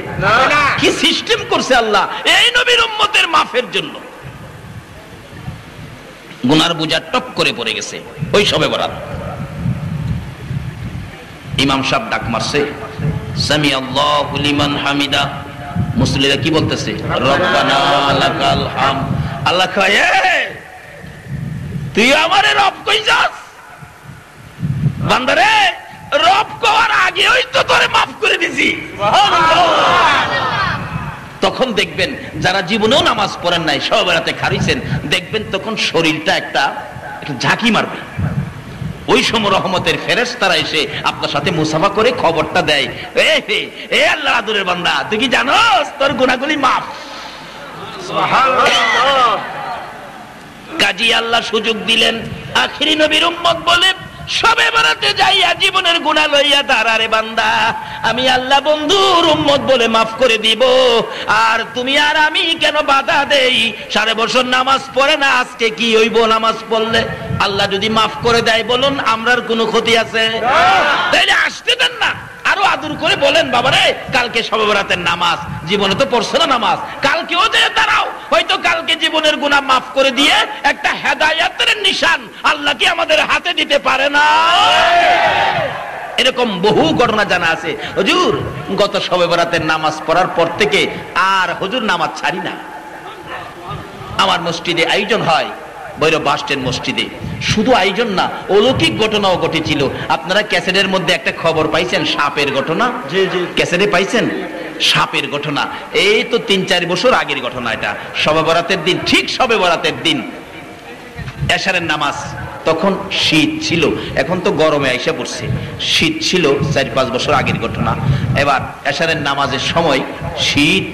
না। কি সিস্টেম করছে আল্লাহ এই নবীর উম্মতের মাফের জন্য। গুনার বোঝা টপ করে পড়ে গেছে ওই শবে বরাত। ইমাম সাহেব ডাক মারছে, সামি আল্লাহু লিমান হামিদা। মুসল্লিরা কি বলতেছে? রব্বানা লাকাল হামদ। আল্লাহ কয় তুই আমারে রব কইছস? বান্দারে রব কওয়ার আগেই তো তোরে মাফ করে দিছি। তখন দেখবেন যারা জীবনেও নামাজ পড়েন নাই, সব রাতে খারিছেন, দেখবেন তখন শরীরটা একটা ঝাঁকি মারবে। ওই সময় রহমতের ফেরেশতারা এসে আপনার সাথে মুসাফা করে খবরটা দেয়, এ আল্লাহ আদরের বান্দা, তুই কি জানোস তোর গুনাহগুলি মাফ? সুবহানাল্লাহ। কাজী আল্লাহ সুযোগ দিলেন আখিরি নবীর উম্মত বলে শবে বরাতে যাইয়া জীবনের গুনাহ লইয়া দাঁড়ারে বান্দা, আমি আল্লাহ বন্ধুর উম্মত বলে মাফ করে দিব। আর তুমি আর আমি কেন বাধা দেই? 6.5 বছর নামাজ পড়ে না, আজকে কি হইব নামাজ পড়লে? আল্লাহ যদি মাফ করে দেয় বলুন আমরার কোনো ক্ষতি আছে? তাইলে আসতে দেন না, আরো আদর করে বলেন বাবারে কালকে শবে বরাতের নামাজ, জীবনে তো পড়ছো না নামাজ, কালকেও যে দাঁড়াও, হয়তো কালকে জীবনের গুনাহ মাফ করে দিয়ে একটা হেদায়েতের নিশান আল্লাহ কি আমাদের হাতে দিতে পারে না? এরকম বহু ঘটনা জানা আছে। হুজুর গত শবে বরাতের নামাজ পড়ার পর থেকে আর হুজুর নামাজ ছাড়ি না। আমার মসজিদে আয়োজন হয়, ভৈরব বাস স্ট্যান্ড মসজিদে। শুধু আয়োজন না, অলৌকিক ঘটনাও ঘটেছিল। আপনারা ক্যাসেটের মধ্যে একটা খবর পাইছেন সাপের ঘটনা? জি জি, ক্যাসেটে পাইছেন সাপের ঘটনা। এই তো 3-4 বছর আগের ঘটনা এটা। শবে বরাতের দিন, ঠিক শবে বরাতের দিন এশারের নামাজ, তখন শীত ছিল, এখন তো গরমে আইসা পড়ছে, শীত ছিল 4-5 বছর আগের ঘটনা। এবার এশারের নামাজের সময় শীত,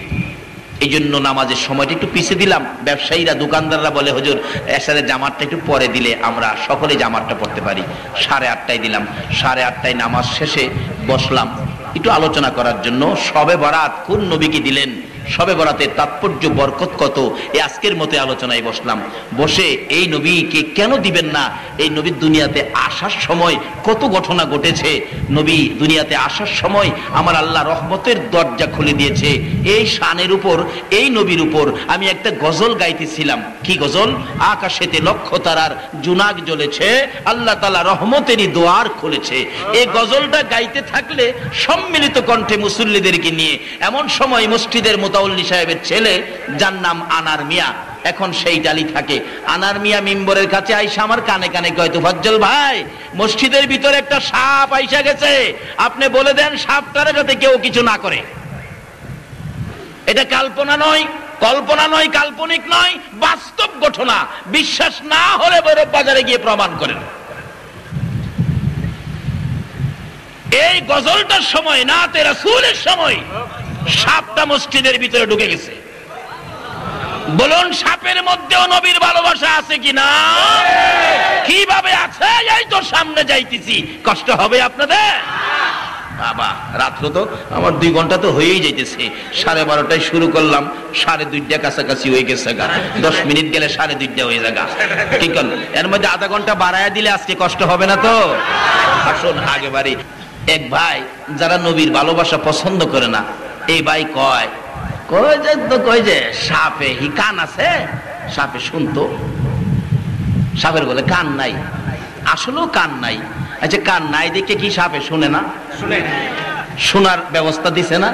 এই জন্য নামাজের সময়টা একটু পিছিয়ে দিলাম। ব্যবসায়ীরা, দোকানদাররা বলে হুজুর এশারের জামাতটা একটু পরে দিলে আমরা সকলে জামাতটা পড়তে পারি। 8:30টায় দিলাম। 8:30টায় নামাজ শেষে বসলাম একটু আলোচনা করার জন্য। শবে বরাত কোন নবীকে দিলেন, শবে বরাতের তাৎপর্য বরকত কত, এই আজকের মতো আলোচনায় বসলাম। বসে এই নবীকে কেন দিবেন না, এই নবীর দুনিয়াতে আসার সময় কত ঘটনা ঘটেছে, নবী দুনিয়াতে আসার সময় আমার আল্লাহ রহমতের দরজা খুলে দিয়েছে। এই শানের উপর, এই নবীর উপর আমি একটা গজল গাইতেছিলাম। কি গজল? আকাশেতে লক্ষ তারার জুনাক জ্বলেছে, আল্লাহ তাআলা রহমতেরই দুয়ার খুলেছে। এই গজলটা গাইতে থাকলে সম্মিলিত কণ্ঠে মুসল্লিদেরকে নিয়ে, এমন সময় মসজিদের মুতাওয়াল্লি সাহেবের ছেলে, যার নাম আনার মিয়া, এখন সেই ডালি থাকে। আনার মিয়া মিম্বরের কাছে আইসা আমার কানে কানে কয়, তোফাজ্জল ভাই মসজিদের ভিতরে একটা সাপ আইসা গেছে, আপনি বলে দেন সাপটারে যাতে কেউ কিছু না করে। এটা কল্পনা নয়, কল্পনা নয়, কাল্পনিক নয়, বাস্তব ঘটনা। বিশ্বাস না হলে ভৈরব বাজারে গিয়ে প্রমাণ করেন। এই গজলটার সময়, নাতে রাসূলের সময় সাপটা মসজিদের ভিতরে ঢুকে গেছে। বলুন সাপের মধ্যেও নবীর ভালোবাসা আছে কিনা? কিভাবে আছে? এই তো সামনে যাইতেছি, কষ্ট হবে আপনাদের? বাবা রাত্র তো আমার 2 ঘন্টা তো হয়েই যাইতেছে। 12:30টায় শুরু করলাম, 2:30 কাছাকাছি হয়ে গেছে। 10 মিনিট গেলে 2:30 হয়ে যাবে। ঠিক আছে, এর মধ্যে আধা ঘন্টা বাড়ায় দিলে আজকে কষ্ট হবে না তো? আসুন আগে বাড়ি। এক ভাই যারা নবীর ভালোবাসা পছন্দ করে না, এই ভাই কয় যে সাপে হি কান আছে, সাপে শুনতো। সাপের বলে কান নাই, আসলেও কান নাই। আচ্ছা কান নাই দেখে কি সাপে শুনে না? শোনার ব্যবস্থা দিছে না?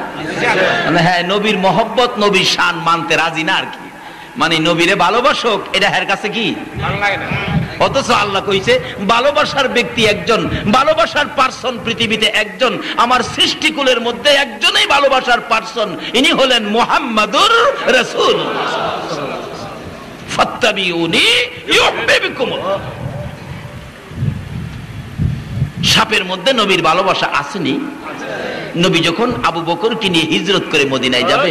হ্যাঁ, নবীর মহব্বত, নবীর শান মানতে রাজি না আর কি। মানে নবীরে ভালোবাসক, এটা এর কাছে কি অথচ আল্লাহ কইছে ভালোবাসার ব্যক্তি একজন, ভালোবাসার পার্সন পৃথিবীতে একজন, আমার সৃষ্টিকুলের মধ্যে একজনই ভালোবাসার পার্সন, ইনি হলেন মুহাম্মাদুর রাসূল। ফাত্তাবিউনি ইউহিব্বুকুম। সাপের মধ্যে নবীর ভালোবাসা আসেনি? নবী যখন আবু বকরকে নিয়ে হিজরত করে মদিনায় যাবে,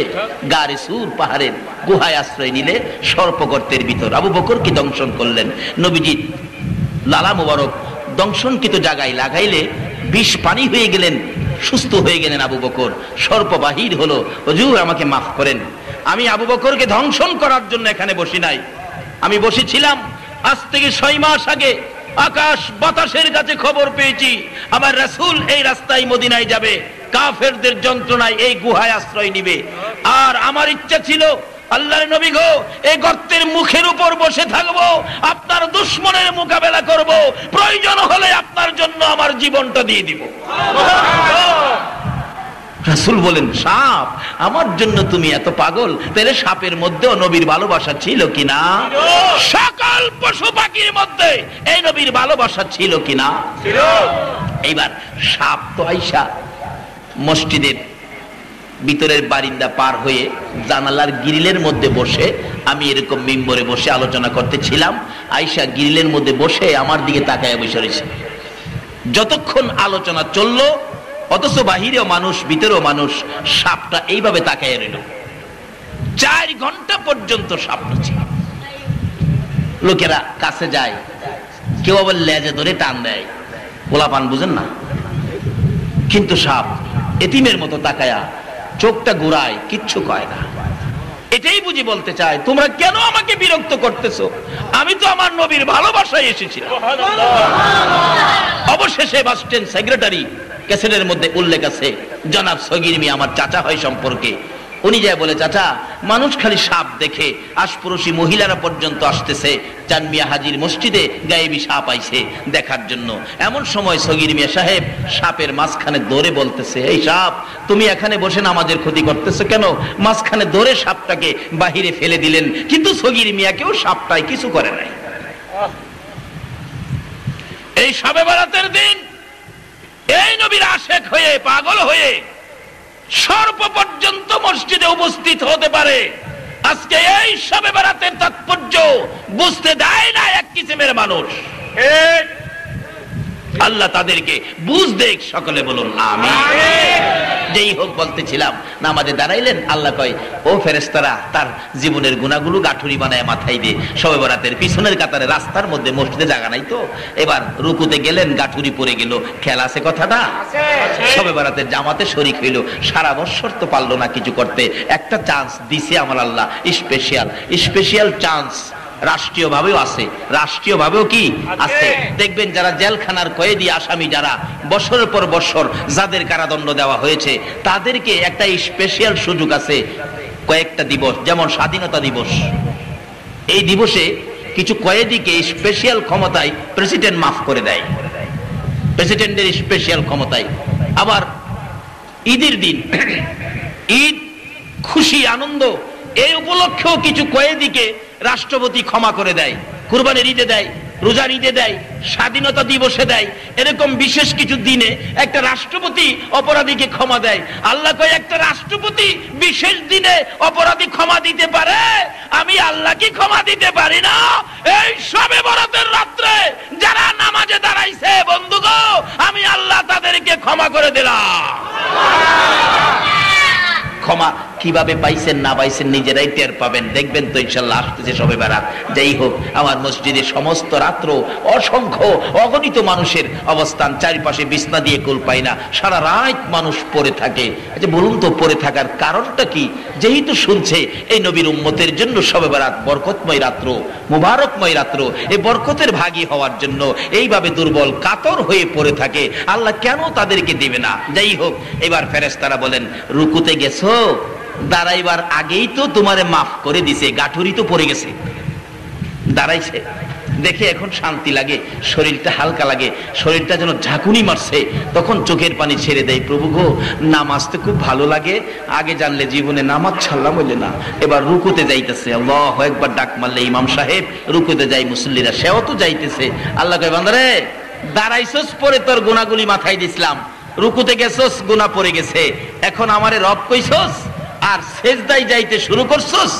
গারে সুর পাহাড়ের গুহায় আশ্রয় নিলে সর্পগর্তের ভিতর আবু বকরকে দংশন করলেন। নবীজি লালা মোবারক দংশনকৃত জায়গায় লাগাইলে বিষ পানি হয়ে গেলেন, সুস্থ হয়ে গেলেন আবু বকর। সর্প বাহির হলো, হুজুর আমাকে মাফ করেন, আমি আবু বকরকে ধ্বংসন করার জন্য এখানে বসি নাই, আমি বসেছিলাম আজ থেকে 6 মাস আগে। আকাশ বাতাসের কাছে খবর পেয়েছি আমার রাসূল এই রাস্তায় মদিনায় যাবে, কাফেরদের যন্ত্রণায় এই গুহায় আশ্রয় নিবে। আর আমার ইচ্ছা ছিল, আল্লাহর নবী গো, এই গর্তের মুখের উপর বসে থাকবো, আপনার দুশমনের মোকাবেলা করব, প্রয়োজন হলে আপনার জন্য আমার জীবনটা দিয়ে দিব। রাসূল বলেন, সাপ আমার জন্য তুমি এত পাগল? তাহলে সাপের মধ্যেও নবীর ভালোবাসা ছিল কিনা? সকল পশু পাখির মধ্যে এই নবীর ভালোবাসা ছিল কিনা? ছিল। এইবার সাপ তো আইসা মসজিদের ভিতরের বারিন্দা পার হয়ে জানালার গ্রিলের মধ্যে বসে, আমি এরকম মিম্বরে বসে আলোচনা করতেছিলাম, আইসা গ্রিলের মধ্যে বসে আমার দিকে তাকায় বসে রয়েছে। যতক্ষণ আলোচনা চললো, অথচ বাহিরেও মানুষ ভিতরেও মানুষ, সাপটা এইভাবে তাকায় রইল। 4 ঘন্টা পর্যন্ত সাপ নিচে। লোকেরা কাছে যায়, কেউ আবার লেজে ধরে টান দেয়, গোলাপান বুঝেন না, কিন্তু সাপ এতিমের মতো তাকায়া চোখটা ঘুরায়, কিচ্ছু কয় না। এটাই বুঝি বলতে চায়, তোমরা কেন আমাকে বিরক্ত করতেছো? আমি তো আমার নবীর ভালোবাসায় এসেছিলাম। অবশেষে বাস স্ট্যান্ড সেক্রেটারি ক্যাসেটের মধ্যে উল্লেখ আছে, জনাব সগীর মিয়া আমার চাচা হয় সম্পর্কে। উনি যায় বলে, চাচা, মানুষ খালি সাপ দেখে, আশপড়শি মহিলারা পর্যন্ত আসতেছে চান মিয়া হাজির মসজিদে গায়েবী সাপ আইছে দেখার জন্য। এমন সময় সগীর মিয়া সাহেব সাপের মাঝখানে দৌড়ে বলতেছে, এই সাপ, তুমি এখানে বসে নামাজের ক্ষতি করতেছো কেন? মাঝখানে দৌড়ে সাপটাকে বাহিরে ফেলে দিলেন, কিন্তু সগীর মিয়াকেও সাপটাই কিছু করে নাই। এই শবে বরাতের দিন এই নবীর আশেক হয়ে, পাগল হয়ে সর্ব পর্যন্ত মসজিদে উপস্থিত হতে পারে। আজকে এই শবে বরাতের তাৎপর্য বুঝতে দেয় না এক কিসিমের মানুষ। আল্লাহ তাদেরকে বুঝ দেখ, সকলে বলুন আমিন। যেই হোক, বলতেছিলাম, নামাজে দাঁড়াইলেন, আল্লাহ কয়, ও ফেরেশতারা তার জীবনের গুনাহগুলো গাঠুরি বানায় মাথায় দিয়ে শবে বরাতের পিছনের কাতারে রাস্তার মধ্যে মসজিদে জায়গা নাই তো, এবার রুকুতে গেলেন, গাঠুরি পড়ে গেল। খেয়াল আছে কথাটা? শবে বরাতের জামাতে শরীক হইল, সারা বছর তো পারলো না কিছু করতে, একটা চান্স দিছে আমার আল্লাহ, স্পেশাল চান্স। রাষ্ট্রীয় ভাবেও আছে, রাষ্ট্রীয় ভাবেও কি আছে? দেখবেন যারা জেলখানার কয়েদি আসামি, যারা বছরের পর বছর যাদের কারাদণ্ড দেওয়া হয়েছে, তাদেরকে একটা স্পেশাল সুযোগ আছে কয়েকটা দিবস, যেমন স্বাধীনতা দিবস। এই দিবসে কিছু কয়েদিকে স্পেশাল ক্ষমতায় প্রেসিডেন্ট মাফ করে দেয়, প্রেসিডেন্টের স্পেশাল ক্ষমতায়। আবার ঈদের দিন, ঈদ, খুশি, আনন্দ, এই উপলক্ষেও কিছু কয়েদিকে রাষ্ট্রপতি ক্ষমা করে দেয়। কুরবানির ঈদে দেয়, রোজার ঈদে দেয়, স্বাধীনতা দিবসে দেয়। এরকম বিশেষ কিছু দিনে একটা রাষ্ট্রপতি অপরাধীকে ক্ষমা দেয়। আল্লাহ কয়, একটা রাষ্ট্রপতি বিশেষ দিনে অপরাধী ক্ষমা দিতে পারে, আমি আল্লাহ কি ক্ষমা দিতে পারি না? এই শবে বরাতের রাত্রে যারা নামাজে দাঁড়াইছে, বন্ধুগো, আমি আল্লাহ তাদেরকে ক্ষমা করে দিলাম। ক্ষমা কিভাবে পাইছেন না পাইছেন নিজেরাই টের পাবেন, দেখবেন তো ইনশাআল্লাহ আসতেছে শবে বরাত। যাই হোক, আমার মসজিদে সমস্ত রাত্র অসংখ্য অগণিত মানুষের অবস্থান, চারিপাশে বিছনা দিয়ে কুল পাই না, সারা রাত মানুষ পড়ে থাকে। আচ্ছা বলুন তো, পড়ে থাকার কারণটা কি? যেহেতু শুনছে এই নবীর উম্মতের জন্য শবে বরাত বরকতময় রাত্র, মুবারকময় রাত্র, এই বরকতের ভাগী হওয়ার জন্য এইভাবে দুর্বল কাতর হয়ে পড়ে থাকে, আল্লাহ কেন তাদেরকে দিবে না? যাই হোক, এবার ফেরেশতারা বলেন, রুকুতে গেছো, দাঁড়াইবার আগেই তো তোমারে মাফ করে দিছে, গাঠুরি তো পড়ে গেছে, দাঁড়াইছে দেখে এখন শান্তি লাগে, শরীরটা হালকা লাগে, শরীরটা যেন ঝাঁকুনি মারছে, তখন চোখের পানি ছেড়ে দেয়। প্রভু গো, নামাজতে খুব ভালো লাগে, আগে জানলে জীবনে নামাজ ছাড়লাম হইলে না। এবার রুকুতে যাইতেছে, আল্লাহু আকবার ডাক মারলে ইমাম সাহেব রুকুতে যাই, মুসল্লিরা সেও তো যাইতেছে। আল্লাহ কয়, বান্দারে, দাঁড়াইছস পরে তোর গুনাহগুলি মাথায় দিছিলাম, রুকুতে গেছস, গুনাহ পড়ে গেছে, এখন আমারে রব কইছস আর সেজদায় যাইতে শুরু করছস।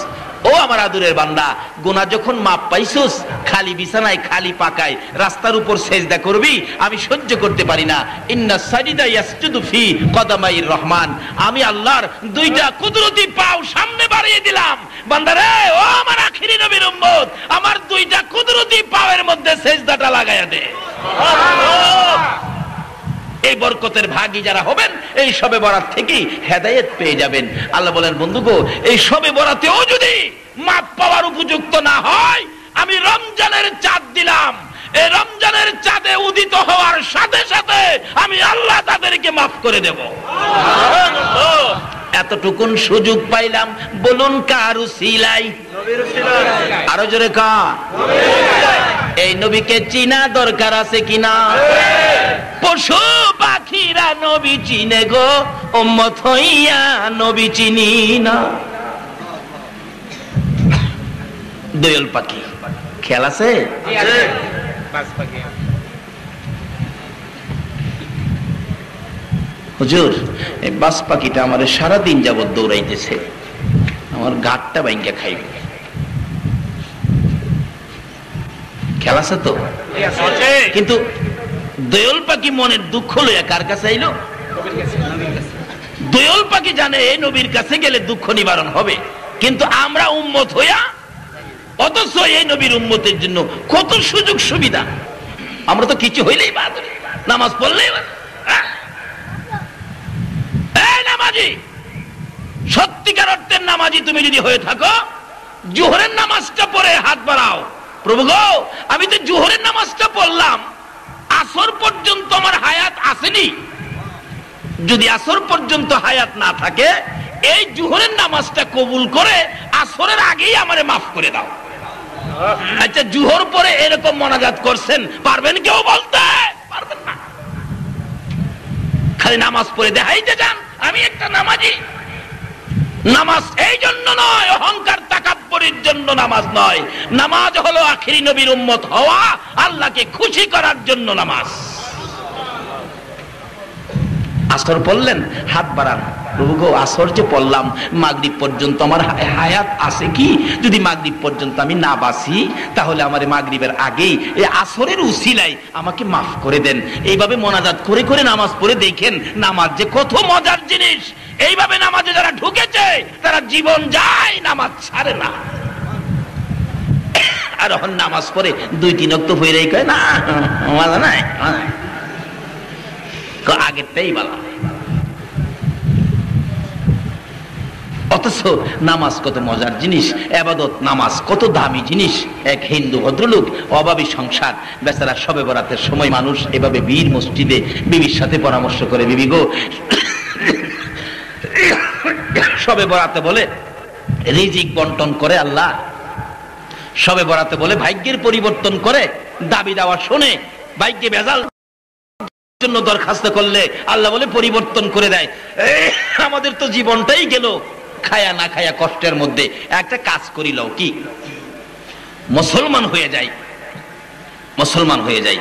ও আমার আদুরের বান্দা, গুনাহ যখন মাপ পাইছস, খালি বিছানায়, খালি পাকায়, রাস্তার উপর সেজদা করবি, আমি সহ্য করতে পারি না। ইন্না সাজিদা ইয়াসজুদু ফি কদামাইর রহমান, আমি আল্লাহর দুইটা কুদরতি পাও সামনে বাড়িয়ে দিলাম। বান্দারে, ও আমার আখিরি নবীর উম্মত, আমার দুইটা কুদরতি পাওয়ের মধ্যে সেজদাটা লাগায়া দে। এই বরকতের ভাগী যারা হবেন, এই শবে বরাত থেকেই হেদায়েত পেয়ে যাবেন। আল্লাহ বলেন, বন্ধু গো, এই শবে বরাতেও যদি মাপ পাওয়ার উপযুক্ত না হয়, আমি রমজানের চাঁদ দিলাম, এই রমজানের চাঁদে উদিত হওয়ার সাথে সাথে আমি আল্লাহ তাদেরকে মাফ করে দেব। এতটুকুন সুযোগ পাইলাম, বলুন কার উসিলাই? আরো জোরে কার? এই নবীকে চিনা দরকার আছে কিনা? পশু পাখিরা নবী চিনে গো, উম্মত হইয়া নবী চিনি না। দোয়েল পাখি খেয়াল আছে? হুজুর, এই বাস পাখিটা আমার সারাদিন যাবত দৌড়াইতেছে, আমার গাঁটটা ভাঙ্গা খাইবে। খেয়াল আছে তো? কিন্তু দোয়েল পাখি মনের দুঃখ লইয়া কার কাছে আইলো? দোয়েল পাখি জানে এই নবীর কাছে গেলে দুঃখ নিবারণ হবে, কিন্তু আমরা উম্মত হইয়া, অথচ এই নবীর উম্মতের জন্য কত সুযোগ সুবিধা। আমরা তো কিছু হইলেই বাদ, নামাজ পড়লেই বাদ। এই নামাজি, সত্যিকার অর্থের নামাজি তুমি যদি হয়ে থাকো, জোহরের নামাজটা পড়ে হাত বাড়াও, প্রভু গো আমি তো জোহরের নামাজটা পড়লাম, আসর পর্যন্ত আমার হায়াত আসেনি, যদি আসর পর্যন্ত হায়াত না থাকে এই জোহরের নামাজটা কবুল করে আসরের আগেই আমারে মাফ করে দাও। আচ্ছা জোহর পরে এরকম মোনাজাত করছেন, পারবেন কেউ বলতে? পারবেন না। খালি নামাজ পড়ে দেখাইতে যান আমি একটা নামাজি। নামাজ এই জন্য নয়, অহংকার তাকাব্বুরের জন্য নামাজ নয়। নামাজ হলো আখিরি নবীর উম্মত হওয়া, আল্লাহকে খুশি করার জন্য নামাজ। আসর পড়লেন, হাত বাড়ান, প্রভু গো আসর যে পড়লাম, মাগরিব পর্যন্ত আমার হায়াত আছে কি? যদি মাগরিব পর্যন্ত আমি না বাঁচি তাহলে আমার মাগরিবের আগেই এই আসরের উসিলায় আমাকে মাফ করে দেন। এইভাবে মোনাজাত করে করে নামাজ পড়ে দেখেন নামাজ যে কত মজার জিনিস। এইভাবে নামাজে যারা ঢুকেছে তারা জীবন যায়, নামাজ ছাড়ে না। আর এখন নামাজ পড়ে 2-3 ওয়াক্ত পড়েই কয় না মজা নাই, আগেরটাই বলা। অথচ নামাজ কত মজার জিনিস, ইবাদত নামাজ কত দামি জিনিস। এক হিন্দু ভদ্রলোক, অভাবী সংসার, বেচারা শবে বরাতের সময় মানুষ এভাবে বীর মসজিদে বিবির সাথে পরামর্শ করে, বিবি গো শবে বরাতে বলে রিজিক বন্টন করে আল্লাহ, শবে বরাতে বলে ভাগ্যের পরিবর্তন করে, দাবি দেওয়া শুনে ভাগ্যে ভেজাল জন্য দরখাস্ত করলে আল্লাহ বলে পরিবর্তন করে দেয়। আমাদের তো জীবনটাই গেল খায়া না খায়া কষ্টের মধ্যে। একটা কাজ করিল কি, মুসলমান হয়ে যাই, মুসলমান হয়ে যাই,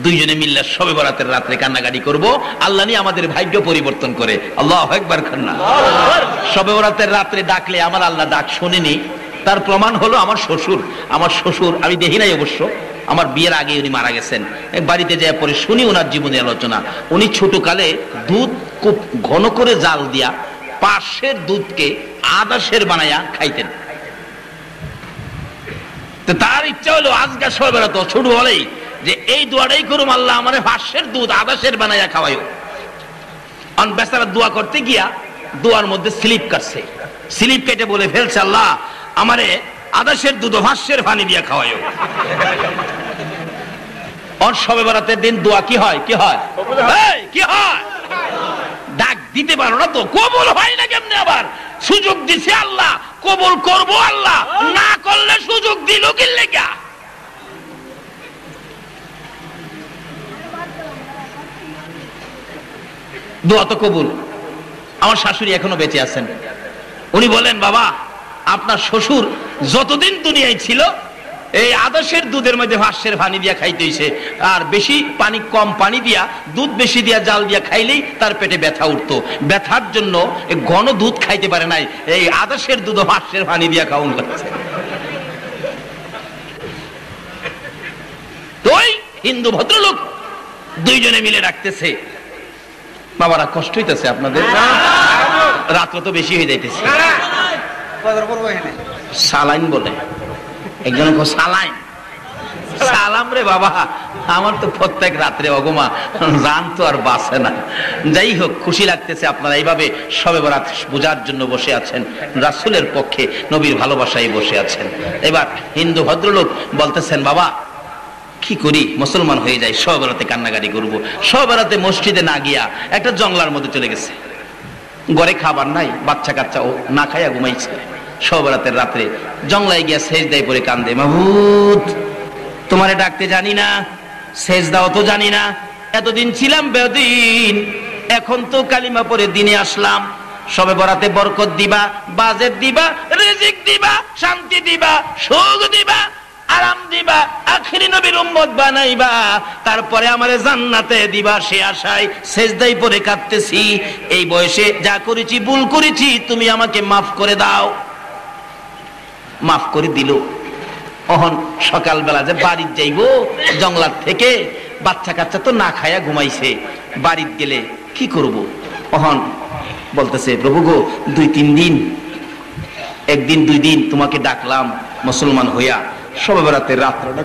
দুইজনে মিল্লা শবে বরাতের রাত্রে কান্নাকাটি করব, আল্লাহ নিয়ে আমাদের ভাগ্য পরিবর্তন করে। আল্লাহু আকবার খান্না। শবে বরাতের রাত্রে ডাকলে আমার আল্লাহ ডাক শোনেনি, তার প্রমাণ হলো আমার শ্বশুর। আমার শ্বশুর আমি দেখি নাই অবশ্য, আমার বিয়ের আগে উনি মারা গেছেন। বাড়িতে যাওয়ার পরে শুনি ওনার জীবনের আলোচনা। উনি ছোটকালে দুধ খুব ঘন করে জাল দিয়া পাশের দুধকে আদাশের বানায়া খাইতেন। তো তার ইচ্ছা হলো আজকে শবে বরাত ছোট হলেই যে এই দোয়াটাই করুম, আল্লাহ আমারে পাশের দুধ আদাশের বানায়া খাওয়াইও। অন বেচারা দোয়া করতে গিয়া দোয়ার মধ্যে স্লিপ কাটছে, স্লিপ কেটে বলে ফেলছে আল্লাহ আমারে আদাশের দুধ ভাষ্যের পানি দিয়া খাওয়াইও। অন শবে বরাতের দিন দোয়া কি হয়? কি হয়? কি হয়? ডাক দিতে পারো না তো, কবুল হয় না কেমনে? আবার সুযোগ দিছে আল্লাহ, কবুল করবো আল্লাহ, না করলে সুযোগ দিল কি লেগা? দোয়া তো কবুল। আমার শাশুড়ি এখনো বেঁচে আছেন, উনি বলেন বাবা আপনার শ্বশুর যতদিন দুনিয়ায় ছিল এই আদর্শের দুধের মধ্যে ভাষ্যের পানি দিয়া খাইতে হইছে, আর বেশি পানি কম পানি দিয়া দুধ বেশি দিয়া জাল দিয়া খাইলেই তার পেটে ব্যথা উঠতো। ব্যথার জন্য ঘন দুধ খাইতে পারে নাই, এই আদর্শের দুধ ভাষ্যের পানি দিয়া খাওয়ান লাগছে। তো হিন্দু ভদ্রলোক দুইজনে মিলে রাখতেছে, বাবারা কষ্ট হইতেছে আপনাদের, রাত্র তো বেশি হয়ে যাইতেছে। সালাইন বলে একজন সালাইন, সালাম রে বাবা, আমার তো প্রত্যেক রাত্রে অগমা জান তো আর বাঁচে না। যাই হোক, খুশি লাগতেছে আপনারা এইভাবে শবে বরাত বোঝার জন্য বসে আছেন, রাসূলের পক্ষে নবীর ভালোবাসায় বসে আছেন। এবার হিন্দু ভদ্রলোক বলতেছেন বাবা কি করি, মুসলমান হয়ে যাই, শবে বরাতে কান্নাকাটি করবো। শবে বরাতে মসজিদে না গিয়া একটা জঙ্গলার মধ্যে চলে গেছে, ঘরে খাবার নাই, বাচ্চা কাচ্চা ও না খাইয়া ঘুমাইছে। শবে বরাতের রাত্রে জঙ্গলায় গিয়া সেজদায় পড়ে কান্দে, মাবুদ তোমারে ডাকতে জানি না, সেজদাও তো জানি না, এতদিন ছিলাম বেদিন, এখন তো কালিমা পড়ে দিনে আসলাম, শবে বরাতে বরকত দিবা, বাজেট দিবা, রিজিক দিবা, শান্তি দিবা, সুখ দিবা, আরাম দিবা, আখিরি নবীর উম্মত বানাইবা, তারপরে আমারে জান্নাতে দিবা, সে আশায় সেজদায় পড়ে কাঁদতেছি। এই বয়সে যা করেছি ভুল করেছি, তুমি আমাকে মাফ করে দাও। মাফ করে দিল। অহন সকালবেলা যে বাড়ির যাইবো জঙ্গলার থেকে, বাচ্চা কাচ্চা তো না খায়া ঘুমাইছে, বাড়ির গেলে কি করব? অহন বলতেছে প্রভু গো 2-3 দিন, একদিন 2 দিন তোমাকে ডাকলাম মুসলমান হইয়া, শবে বরাতের রাত্রটা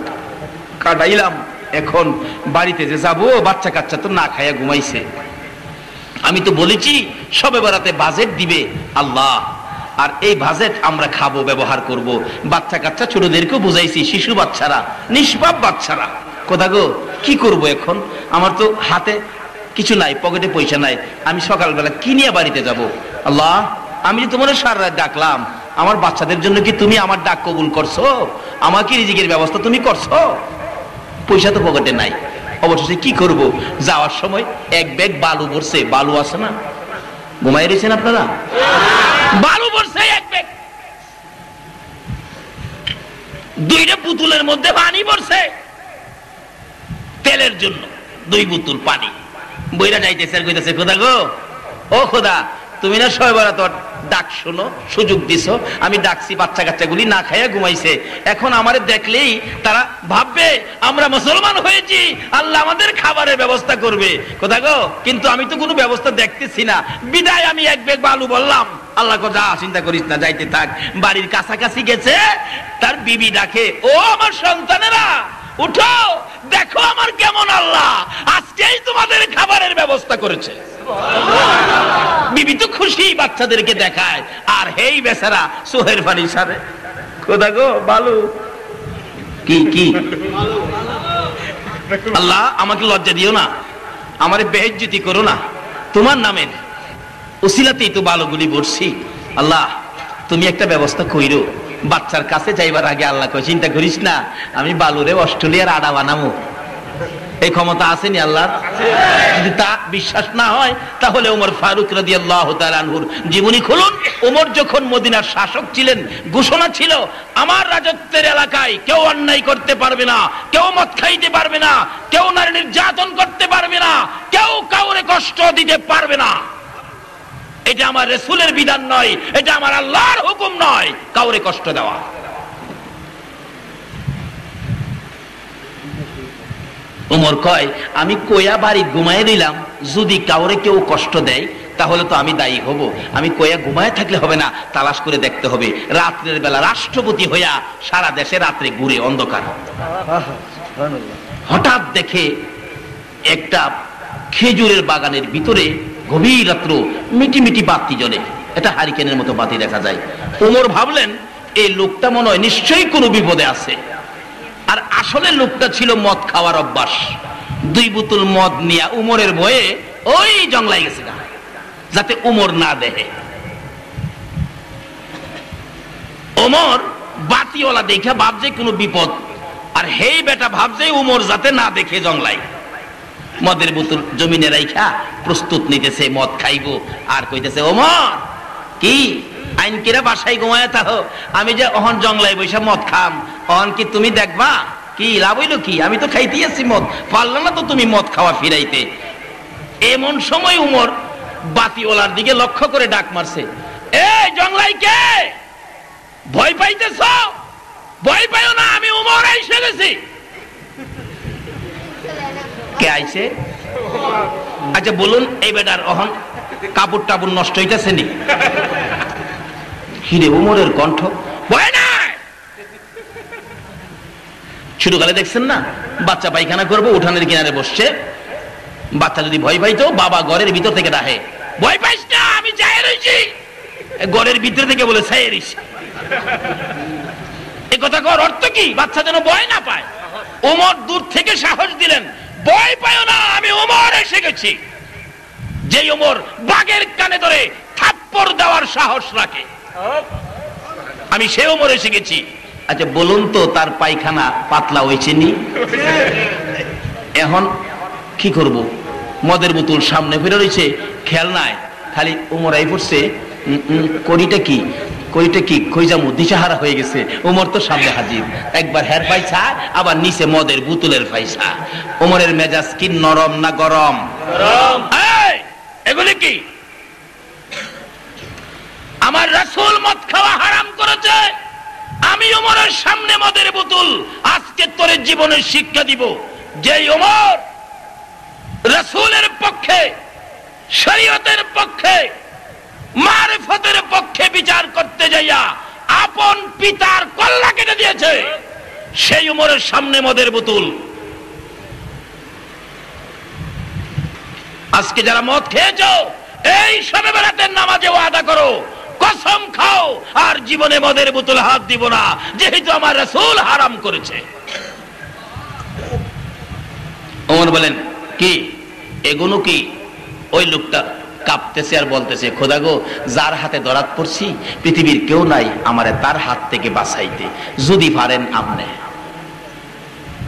কাটাইলাম, এখন বাড়িতে যে যাবো বাচ্চা কাচ্চা তো না খায়া ঘুমাইছে, আমি তো বলেছি সবে বরাতে বাজেট দিবে আল্লাহ, আর এই বাজেট আমরা খাবো, ব্যবহার করব। বাচ্চা কাচ্চা ছোটদেরকেও বুঝাইছি, শিশু বাচ্চারা, নিষ্পাপ বাচ্চারা। কোথা গো, কি করব এখন? আমার তো হাতে কিছু নাই, পকেটে পয়সা নাই, আমি সকালবেলা কি নিয়ে বাড়িতে যাব? আল্লাহ, আমি যে তোমার সারা রাত ডাকলাম, আমার বাচ্চাদের জন্য কি তুমি আমার ডাক কবুল করছো? আমাকে রিজিকের ব্যবস্থা তুমি করছো? পয়সা তো পকেটে নাই, অবশেষে কি করব? যাওয়ার সময় এক ব্যাগ বালু ভরছে, বালু আছে না, ঘুমাই রয়েছেন আপনারা, বালু ভরছে এক ব্যাগ, দুইটা পুতুলের মধ্যে পানি ভরছে তেলের জন্য, 2 বোতল পানি বইরা যাইতেছে, আর কইতেছে খোদা গো, ও খোদা, তুমি না সবে বরাত ডাক শোনো, সুযোগ দিছো, আমি ডাকছি, বাচ্চা কাচ্চাগুলি না খাইয়া ঘুমাইছে, এখন আমারে দেখলেই তারা ভাববে আমরা মুসলমান হয়েছি, আল্লাহ আমাদের খাবারের ব্যবস্থা করবে। কোথা গো, কিন্তু আমি তো কোনো ব্যবস্থা দেখতেছি না, বিদায় আমি এক ব্যাগ বালু বললাম। আল্লাহ কথা চিন্তা করিস না, যাইতে থাক। বাড়ির কাছাকাছি গেছে, তার বিবি ডাকে, ও আমার সন্তানেরা উঠো, দেখো আমার কেমন আল্লাহ আজকেই তোমাদের খাবারের ব্যবস্থা করেছে। বিবি তো খুশি, বাচ্চাদেরকে দেখায়, আর হেই বেচারা সোহের পানি সারে। খোদা গো, বালু কি কি, আল্লাহ আমাকে লজ্জা দিও না, আমারে বেইজ্জতি করো না, তোমার নামের উসিলাতেই তো বালুগুলি বলছি। আল্লাহ তুমি একটা ব্যবস্থা কইরো। বাচ্চার কাছে যাইবার আগে আল্লাহ কয়, চিন্তা করিস না, আমি বালুরে অস্ট্রেলিয়ার আডা বানাবো। এই ক্ষমতা আসেনি আল্লাহর? যদি তা বিশ্বাস না হয় তাহলে ওমর ফারুক রাদিয়াল্লাহু তাআলা আনহুর জীবনী খুলুন। ওমর যখন মদিনার শাসক ছিলেন, ঘোষণা ছিল আমার রাজত্বের এলাকায় কেউ অন্যায় করতে পারবে না, কেউ মদ খাইতে পারবে না, কেউ নারী নির্যাতন করতে পারবে না, কেউ কাউরে কষ্ট দিতে পারবে না। এটা আমার রাসূলের বিধান নয়, এটা আমার আল্লাহর হুকুম নয় কাউরে কষ্ট দেওয়া। ওমর কয়, আমি কয়া বাড়ি ঘুমায় রইলাম, যদি কাউরে কেউ কষ্ট দেয় তাহলে তো আমি দায়ী হব, আমি কয়া ঘুমায় থাকলে হবে না, তালাশ করে দেখতে হবে। রাত্রের বেলা রাষ্ট্রপতি হইয়া সারা দেশে রাত্রে ঘুরে অন্ধকার, হঠাৎ দেখে একটা খেজুরের বাগানের ভিতরে গভীর রাত্র মিটি মিটি বাতি জ্বলে, এটা হারিকেনের মতো বাতি দেখা যায়। ওমর ভাবলেন এই লোকটা মনে হয় নিশ্চয়ই কোনো বিপদে আছে। আর আসলে লোকটা ছিল মদ খাওয়ার অভ্যাস, 2 বোতল মদ নিয়ে উমরের ভয়ে ওই জঙ্গলাই গেছে না, যাতে উমর না দেখে। ওমর বাতিওয়ালা দেখে ভাবছে কোনো বিপদ, আর হেই বেটা ভাবছে উমর যাতে না দেখে জঙ্গলাই। মদের বোতল জমিনে রাইখা প্রস্তুত নিতেছে, মদ খাইবো, আর কইতেছে ওমর কি আইন কিরা বাসায় ঘুমায় থাকো, আমি যে অহন জঙ্গলাই বৈশা মদ খাম, অহন কি তুমি দেখবা? কি লাভ হইলো কি, আমি তো খাইতে আসছি মদ, পারলাম না তো তুমি মদ খাওয়া ফিরাইতে। এমন সময় উমর বাতিওয়ালার দিকে লক্ষ্য করে ডাক মারছে, এ জঙ্গলাই কে, ভয় পাইতেছ? ভয় পাইও না, আমি উমর এসে গেছি। কে আইছে? আচ্ছা বলুন, এই বেটার অহন কাপড় টাপড় নষ্ট হইতেছে নি? হিরে উমরের কণ্ঠ, ভয় নাই। ছোটকালে দেখছেন না, বাচ্চা পায়খানা করবো, উঠানের কিনারে বসছে, বাচ্চা যদি ভয় পাইতো বাবা ঘরের ভিতর থেকে ডাকে, ভয় পাইস না আমি যাই রয়েছি, ঘরের ভিতর থেকে বলে ছাই রইছি। এই কথা কর অর্থ কি? বাচ্চা যেন ভয় না পায়। ওমর দূর থেকে সাহস দিলেন, ভয় পাইও না, আমি ওমর এসে গেছি। যে ওমর বাঘের কানে ধরে থাপ্পড় দেওয়ার সাহস রাখে, আমি সে ওমর এসে গেছি। আচ্ছা বলুন তো, তার পায়খানা পাতলা হয়েছে নি? এখন কি করব? মদের বোতল সামনে ফিরে রয়েছে, খেয়াল নাই, খালি ওমরাই পড়ছে, করিটা কি করিটা কি কইজামু, দিশাহারা হয়ে গেছে। ওমর তো সামনে হাজির, একবার হের পাইছা, আবার নিচে মদের বোতলের পাইছা। ওমরের মেজাজ কি নরম না গরম? এগুলি কি? আমার রাসূল মদ খাওয়া হারাম করেছে, আমি ওমরের সামনে মদের বোতল, আজকে তোর জীবনের শিক্ষা দিব। যে ওমর রাসূলের পক্ষে, শরীয়তের পক্ষে, মারিফতের পক্ষে বিচার করতে যাইয়া আপন পিতার কল্লা কেটে দিয়েছে, সেই ওমরের সামনে মদের বোতল। আজকে যারা মদ খেয়েছো, এই শবে বরাতের নামাজে ওয়াদা করো, কসম খাও আর জীবনে মদের বোতলে হাত দিব না, যেহেতু আমার রাসূল হারাম করেছে। ওমর বলেন, কি এগুলো কি? ওই লোকটা কাঁপতেছে আর বলতেছে, খোদা গো, যার হাতে ধরাত পড়ছি পৃথিবীর কেউ নাই আমারে তার হাত থেকে বাঁচাইতে, যদি পারেন আমনে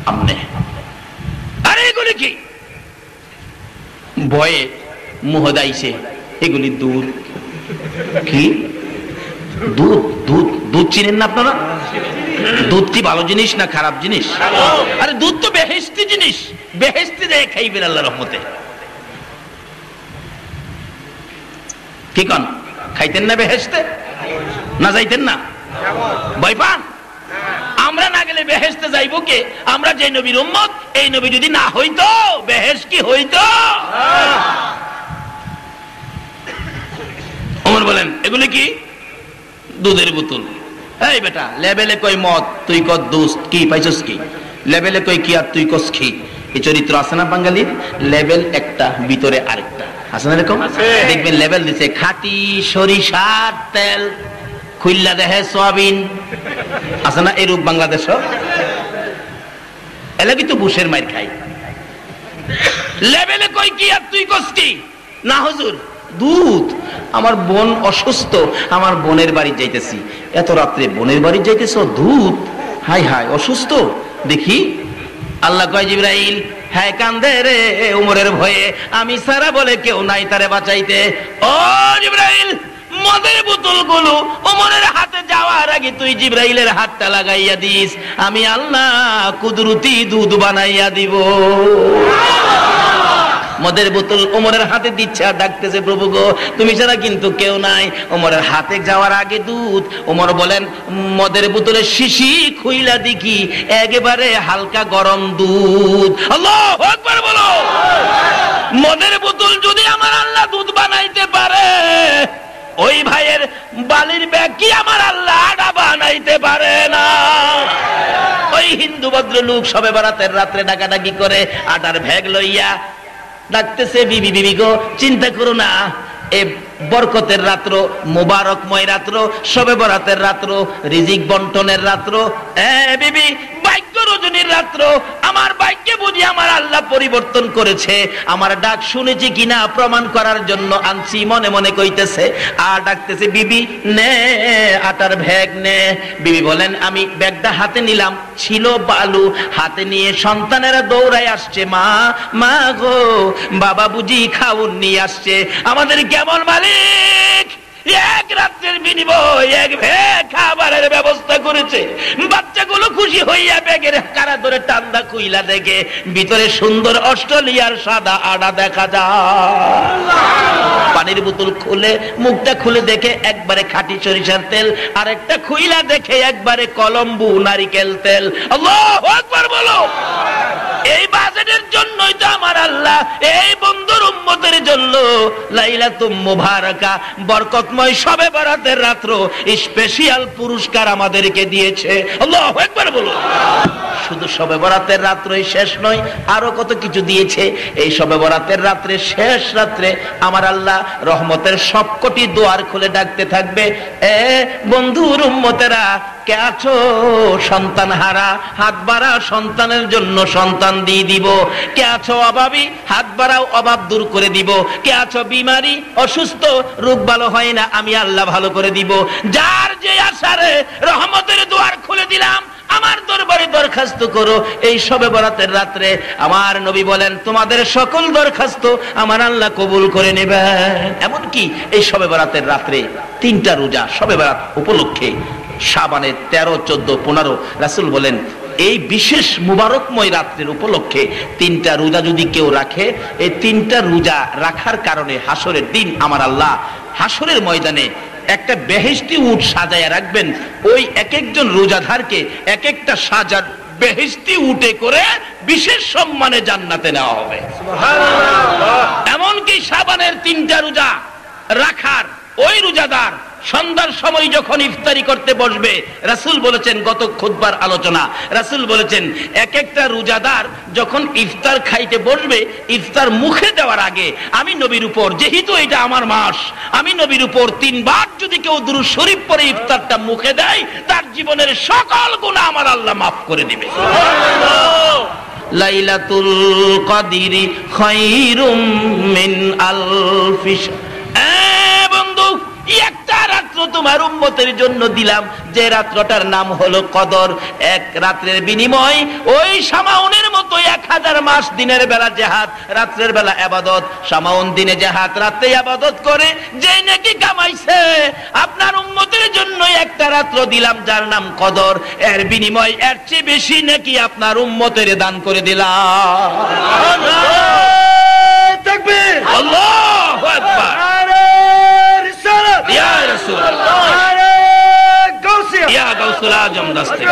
আমনে। আরে এগুলি কি? ভয়ে মুহদাইছে, এগুলি দুধ। কি দুধ? দুধ দুধ চিনেন না আপনারা? দুধ কি ভালো জিনিস না খারাপ জিনিস? আরে দুধ তো বেহেশতি জিনিস, বেহেশতি দিয়ে খাইবেন আল্লাহর রহমতে। কি কন, খাইতেন না বেহেশতে? না যাইতেন না? ভয় পান? আমরা না গেলে বেহেশতে যাইবো কে? আমরা যে নবীর উম্মত, এই নবী যদি না হইতো বেহেশ কি হইতো? ওমর বলেন, এগুলি কি? দুধের বোতল। এই বেটা, লেবেলে কই মদ, তুই কর দুধ, কি পাইছস কি? লেবেলে কই কি আর তুই কস কি? এই চরিত্র আছে না বাঙালির? লেবেল একটা, ভিতরে আরেকটা আছে না এরকম? দেখবেন লেবেল দিছে খাঁটি সরিষার তেল, খুললা দেহে সয়াবিন, আছে না এরূপ বাংলাদেশ? এলে কিন্তু বুশের মাইর খাই। লেবেলে কই কি আর তুই কস কি? না হুজুর, দুধ। আমার বোন অসুস্থ, আমার বোনের বাড়ি যাইতেছি। এত রাত্রে বোনের বাড়ি যাইতেছ, দুধ? হাই হাই, অসুস্থ দেখি। আল্লাহ কয়, জিবরাইল, হ্যাঁ কান্দে রে উমরের ভয়ে, আমি সারা বলে কেউ নাই তারে বাঁচাইতে। ও জিবরাইল, মদের বোতল গুলো ওমরের হাতে যাওয়ার আগে তুই জিবরাইলের হাতটা লাগাইয়া দিস, আমি আল্লাহ কুদরতি দুধ বানাইয়া দিব। মদের বোতল ওমরের হাতে দিচ্ছে আর ডাকতেছে, প্রভু গো, তুমি ছাড়া কিন্তু কেউ নাই। ওমরের হাতে যাওয়ার আগে দুধ। ওমর বলেন, মদের বোতলের শিশি খুইলা দেখি একেবারে হালকা গরম দুধ। আল্লাহু আকবার বলো। মদের বোতল যদি আমার আল্লাহ দুধ বানাইতে পারে, ওই ভাইয়ের বালির ব্যাগ কি আমার আল্লাহ আডা বানাইতে পারে না? ওই হিন্দু ভদ্রলোক শবে বরাতের রাত্রে ডাকাডাকি করে আটার ব্যাগ লইয়া ডাকতেছে, বিবি বিবি গো, চিন্তা করো না, এ বরকতের রাত্র, মোবারকময় রাত্র, শবে বরাতের রাত্র, রিজিক বন্টনের রাত্র, বিবি ভাগ্য রজনীর রাত্র। আমার ভাগ্যে বুঝি আমার আল্লাহ পরিবর্তন করেছে। আমার ডাক শুনেছি কিনা প্রমাণ করার জন্য আনছি, মনে মনে কইতেছে আর ডাকতেছে, বিবি নে আটার ব্যাগ নে। বিবি বলেন, আমি ব্যাগটা হাতে নিলাম, ছিল বালু। হাতে নিয়ে সন্তানেরা দৌড়ায় আসছে, মা মা গো, বাবা বুঝি খাউন নিয়ে আসছে। আমাদের কেমন মালিক এক রাত্রের বিনিময় এক ব্যাগ খাবারের ব্যবস্থা করেছে। বাচ্চাগুলো খুশি হইয়া ব্যাগের কারা ধরে টান্দা খুইলা দেখে ভিতরে সুন্দর অস্ট্রেলিয়ার সাদা আডা দেখা যায়। পানির বোতল খুলে মুখটা খুলে দেখে একবারে খাঁটি সরিষার তেল, আর একটা খুইলা দেখে একবারে কলম্বু নারিকেল তেল। আল্লাহু আকবার বলো। এই বাজেটের জন্যই তো আমার আল্লাহ এই বন্ধুর উম্মতের জন্য লাইলাতুম মুবারাকা, বরকতময় শবে বরাতের রাত্র স্পেশাল পুরস্কার আমাদেরকে দিয়েছে। আল্লাহু আকবার বলো। শুধু শবে বরাতের রাত্রই শেষ নয়, আরো কত কিছু দিয়েছে। এই শবে বরাতের রাত্রে, শেষ রাত্রে আমার আল্লাহ রহমতের সবকটি দুয়ার খুলে ডাকতে থাকবে, এ বন্ধুর উম্মতেরা, কে আছো সন্তান হারা, হাত বাড়া, সন্তানের জন্য সন্তান দিয়ে দিব। কে আছো অভাবী, হাত বাড়াও, অভাব দূর করে দিব। কে আছো বিমারি, অসুস্থ, রোগ ভালো হয় না, আমি আল্লাহ ভালো করে দিব। যার যে আশারে রহমতের দুয়ার খুলে দিলাম, আমার দরবারে দরখাস্ত করো। এই শবে বরাতের রাত্রে আমার নবী বলেন, তোমাদের সকল দরখাস্ত আমার আল্লাহ কবুল করে নেবেন। এমনকি এই শবে বরাতের রাত্রে 3টা রোজা শবে বরাত উপলক্ষে, শাবানের 13, 14, 15, রাসূল বলেন এই বিশেষ মুবারকময় রাত্রের উপলক্ষে 3টা রোজা যদি কেউ রাখে, এই 3টা রোজা রাখার কারণে হাসরের দিন আমার আল্লাহ হাসরের ময়দানে একটা বেহেশতি উট সাজায় রাখবেন। ওই এক একজন রোজাধারকে এক একটা সাজার বেহেশতি উটে করে বিশেষ সম্মানে জান্নাতে নেওয়া হবে। সুবহানাল্লাহ। এমনকি শাবানের 3টা রোজা রাখার ওই রোজাদার সন্ধ্যার সময় যখন ইফতারি করতে বসবে, রাসূল বলেছেন, গত খুতবার আলোচনা, রাসূল বলেছেন এক একটা রোজাদার যখন ইফতার খাইতে বসবে, ইফতার মুখে দেওয়ার আগে আমি নবীর উপর, যেহেতু এটা আমার মাস, আমি নবীর উপর 3 বার যদি কেউ দুরূদ শরীফ পড়ে ইফতারটা মুখে দেয়, তার জীবনের সকল গুনাহ আমার আল্লাহ মাফ করে দিবে। সুবহানাল্লাহ। লাইলাতুল কদরি খায়রুম মিন আলফি শাহর। বন্ধু, একটা রাত্র তোমার উম্মতের জন্য দিলাম, যে রাত্রটার নাম হলো কদর। এক রাত্রের বিনিময় ওই সামাউনের মতো 1000 মাস দিনের বেলা জিহাদ, রাত্রের বেলা ইবাদত। সামাউন দিনে জিহাদ, রাতে ইবাদত করে যে নাকি কামাইছে, আপনার উম্মতের জন্য একটা রাত্র দিলাম যার নাম কদর, এর বিনিময় এর চেয়ে বেশি নাকি আপনার উম্মতের দান করে দিলাম। সুবহানাল্লাহ, তাকবীর, আল্লাহু আকবার। ইয়া রাসূলুল্লাহ, আরে গাউসিয়া, ইয়া গাউসুল আজম দস্তে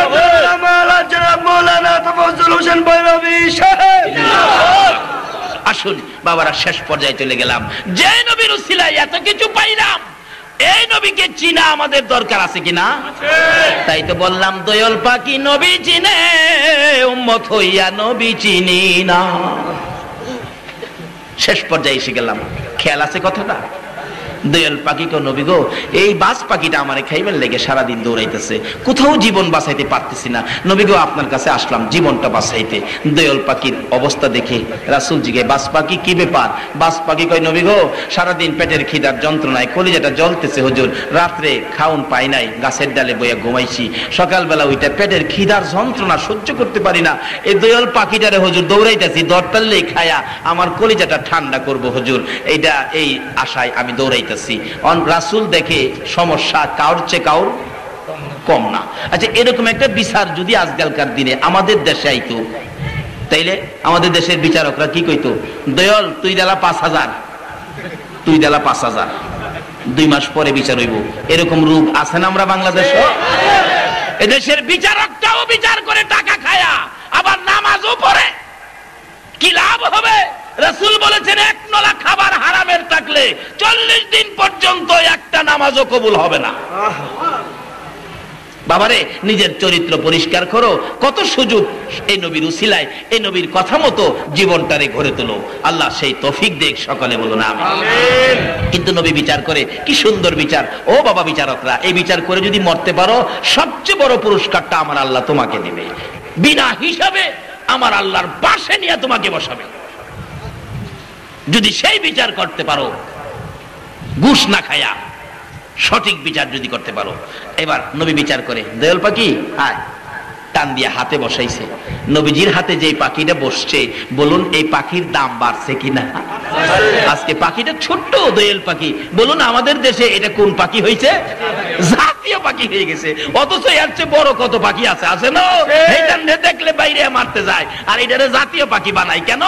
মাওলানা জনাব মাওলানা তাফাজ্জুল হোসেন বৈরবী সাহেব। আসুন বাবারা, শেষ পর্যায়ে চলে গেলাম। যে নবীর উসিলায় এত কিছু পাইলাম, এই নবীকে চিনা আমাদের দরকার আছে কিনা? তাই তো বললাম, দয়াল পাকি নবী চিনে, উম্মত হইয়া নবী চিনি না। শেষ পর্যায়ে এসে গেলাম। খেয়াল আছে কথাটা? দয়াল পাখি কো, নবী গো, এই বাস পাখিটা আমারে খাইবার লেগে সারাদিন দৌড়াইতেছে, কোথাও জীবন বাঁচাইতে পারতেছি না। নবী গো, আপনার কাছে আসলাম জীবনটা বাঁচাইতে। দয়াল পাখির অবস্থা দেখে রাসূল জিজ্ঞাসা, বাস পাখি কি ব্যাপার? বাস পাখি কয়, নবী গো, সারাদিন পেটের খিদার যন্ত্রণায় কলিজাটা জ্বলতেছে হুজুর, রাত্রে খাউন পাই নাই, গাছের ডালে বইয়া ঘুমাইছি, সকালবেলা ওইটা পেটের খিদার যন্ত্রণা সহ্য করতে পারি না, এই দয়াল পাখিটারে হুজুর দৌড়াইতেছি, দরটাল্লেই খায়া আমার কলিজাটা ঠান্ডা করবো হুজুর, এইটা এই আশায় আমি দৌড়াইতেছি। রাসূল দেখে সমস্যা কাউর চেয়ে কাউর কম না। আচ্ছা, এরকম একটা বিচার যদি আজকালকার দিনে আমাদের দেশে আইতো, তাইলে আমাদের দেশের বিচারকরা কি কইতো? দয়াল তুই দেলা 5000, তুই দেলা 5000, 2 মাস পরে বিচার হইব। এরকম রূপ আছে না আমরা বাংলাদেশে? এদেশের বিচারকটাও বিচার করে টাকা খায়া আবার নামাজও পড়ে, কি লাভ হবে? রাসূল বলেছেন, 1 নলা খাবার হারামের থাকলে 40 দিন পর্যন্ত একটা নামাজও কবুল হবে না। বাবারে, নিজের চরিত্র পরিষ্কার করো। কত সুযোগ এই নবীর উসিলায়, এই নবীর কথা মতো জীবনটারে গড়ে তোলো। আল্লাহ সেই তৌফিক দেখ, সকলে বলুন আমিন। কিন্তু নবী বিচার করে, কি সুন্দর বিচার। ও বাবা বিচারকরা, এই বিচার করে যদি মরতে পারো, সবচেয়ে বড় পুরস্কারটা আমার আল্লাহ তোমাকে দেবে। বিনা হিসাবে আমার আল্লাহর পাশে নিয়ে তোমাকে বসাবে, যদি সেই বিচার করতে পারো, ঘুষ না খায়া সঠিক বিচার যদি করতে পারো। এবার নবী বিচার করে, দয়াল পাখি আয়, টান দিয়ে হাতে বসাইছে। নবীজির হাতে যে পাখিটা বসছে, বলুন এই পাখির দাম বাড়ছে কিনা? আজকে পাখিটা ছোট্ট দয়াল পাখি, বলুন আমাদের দেশে এটা কোন পাখি হয়েছে? জাতীয় পাখি হয়ে গেছে। অথচ এর চেয়ে বড় কত পাখি আছে, আছে না? এইটা দেখলে বাইরে মারতে যায়, আর এটারে জাতীয় পাখি বানাই কেন?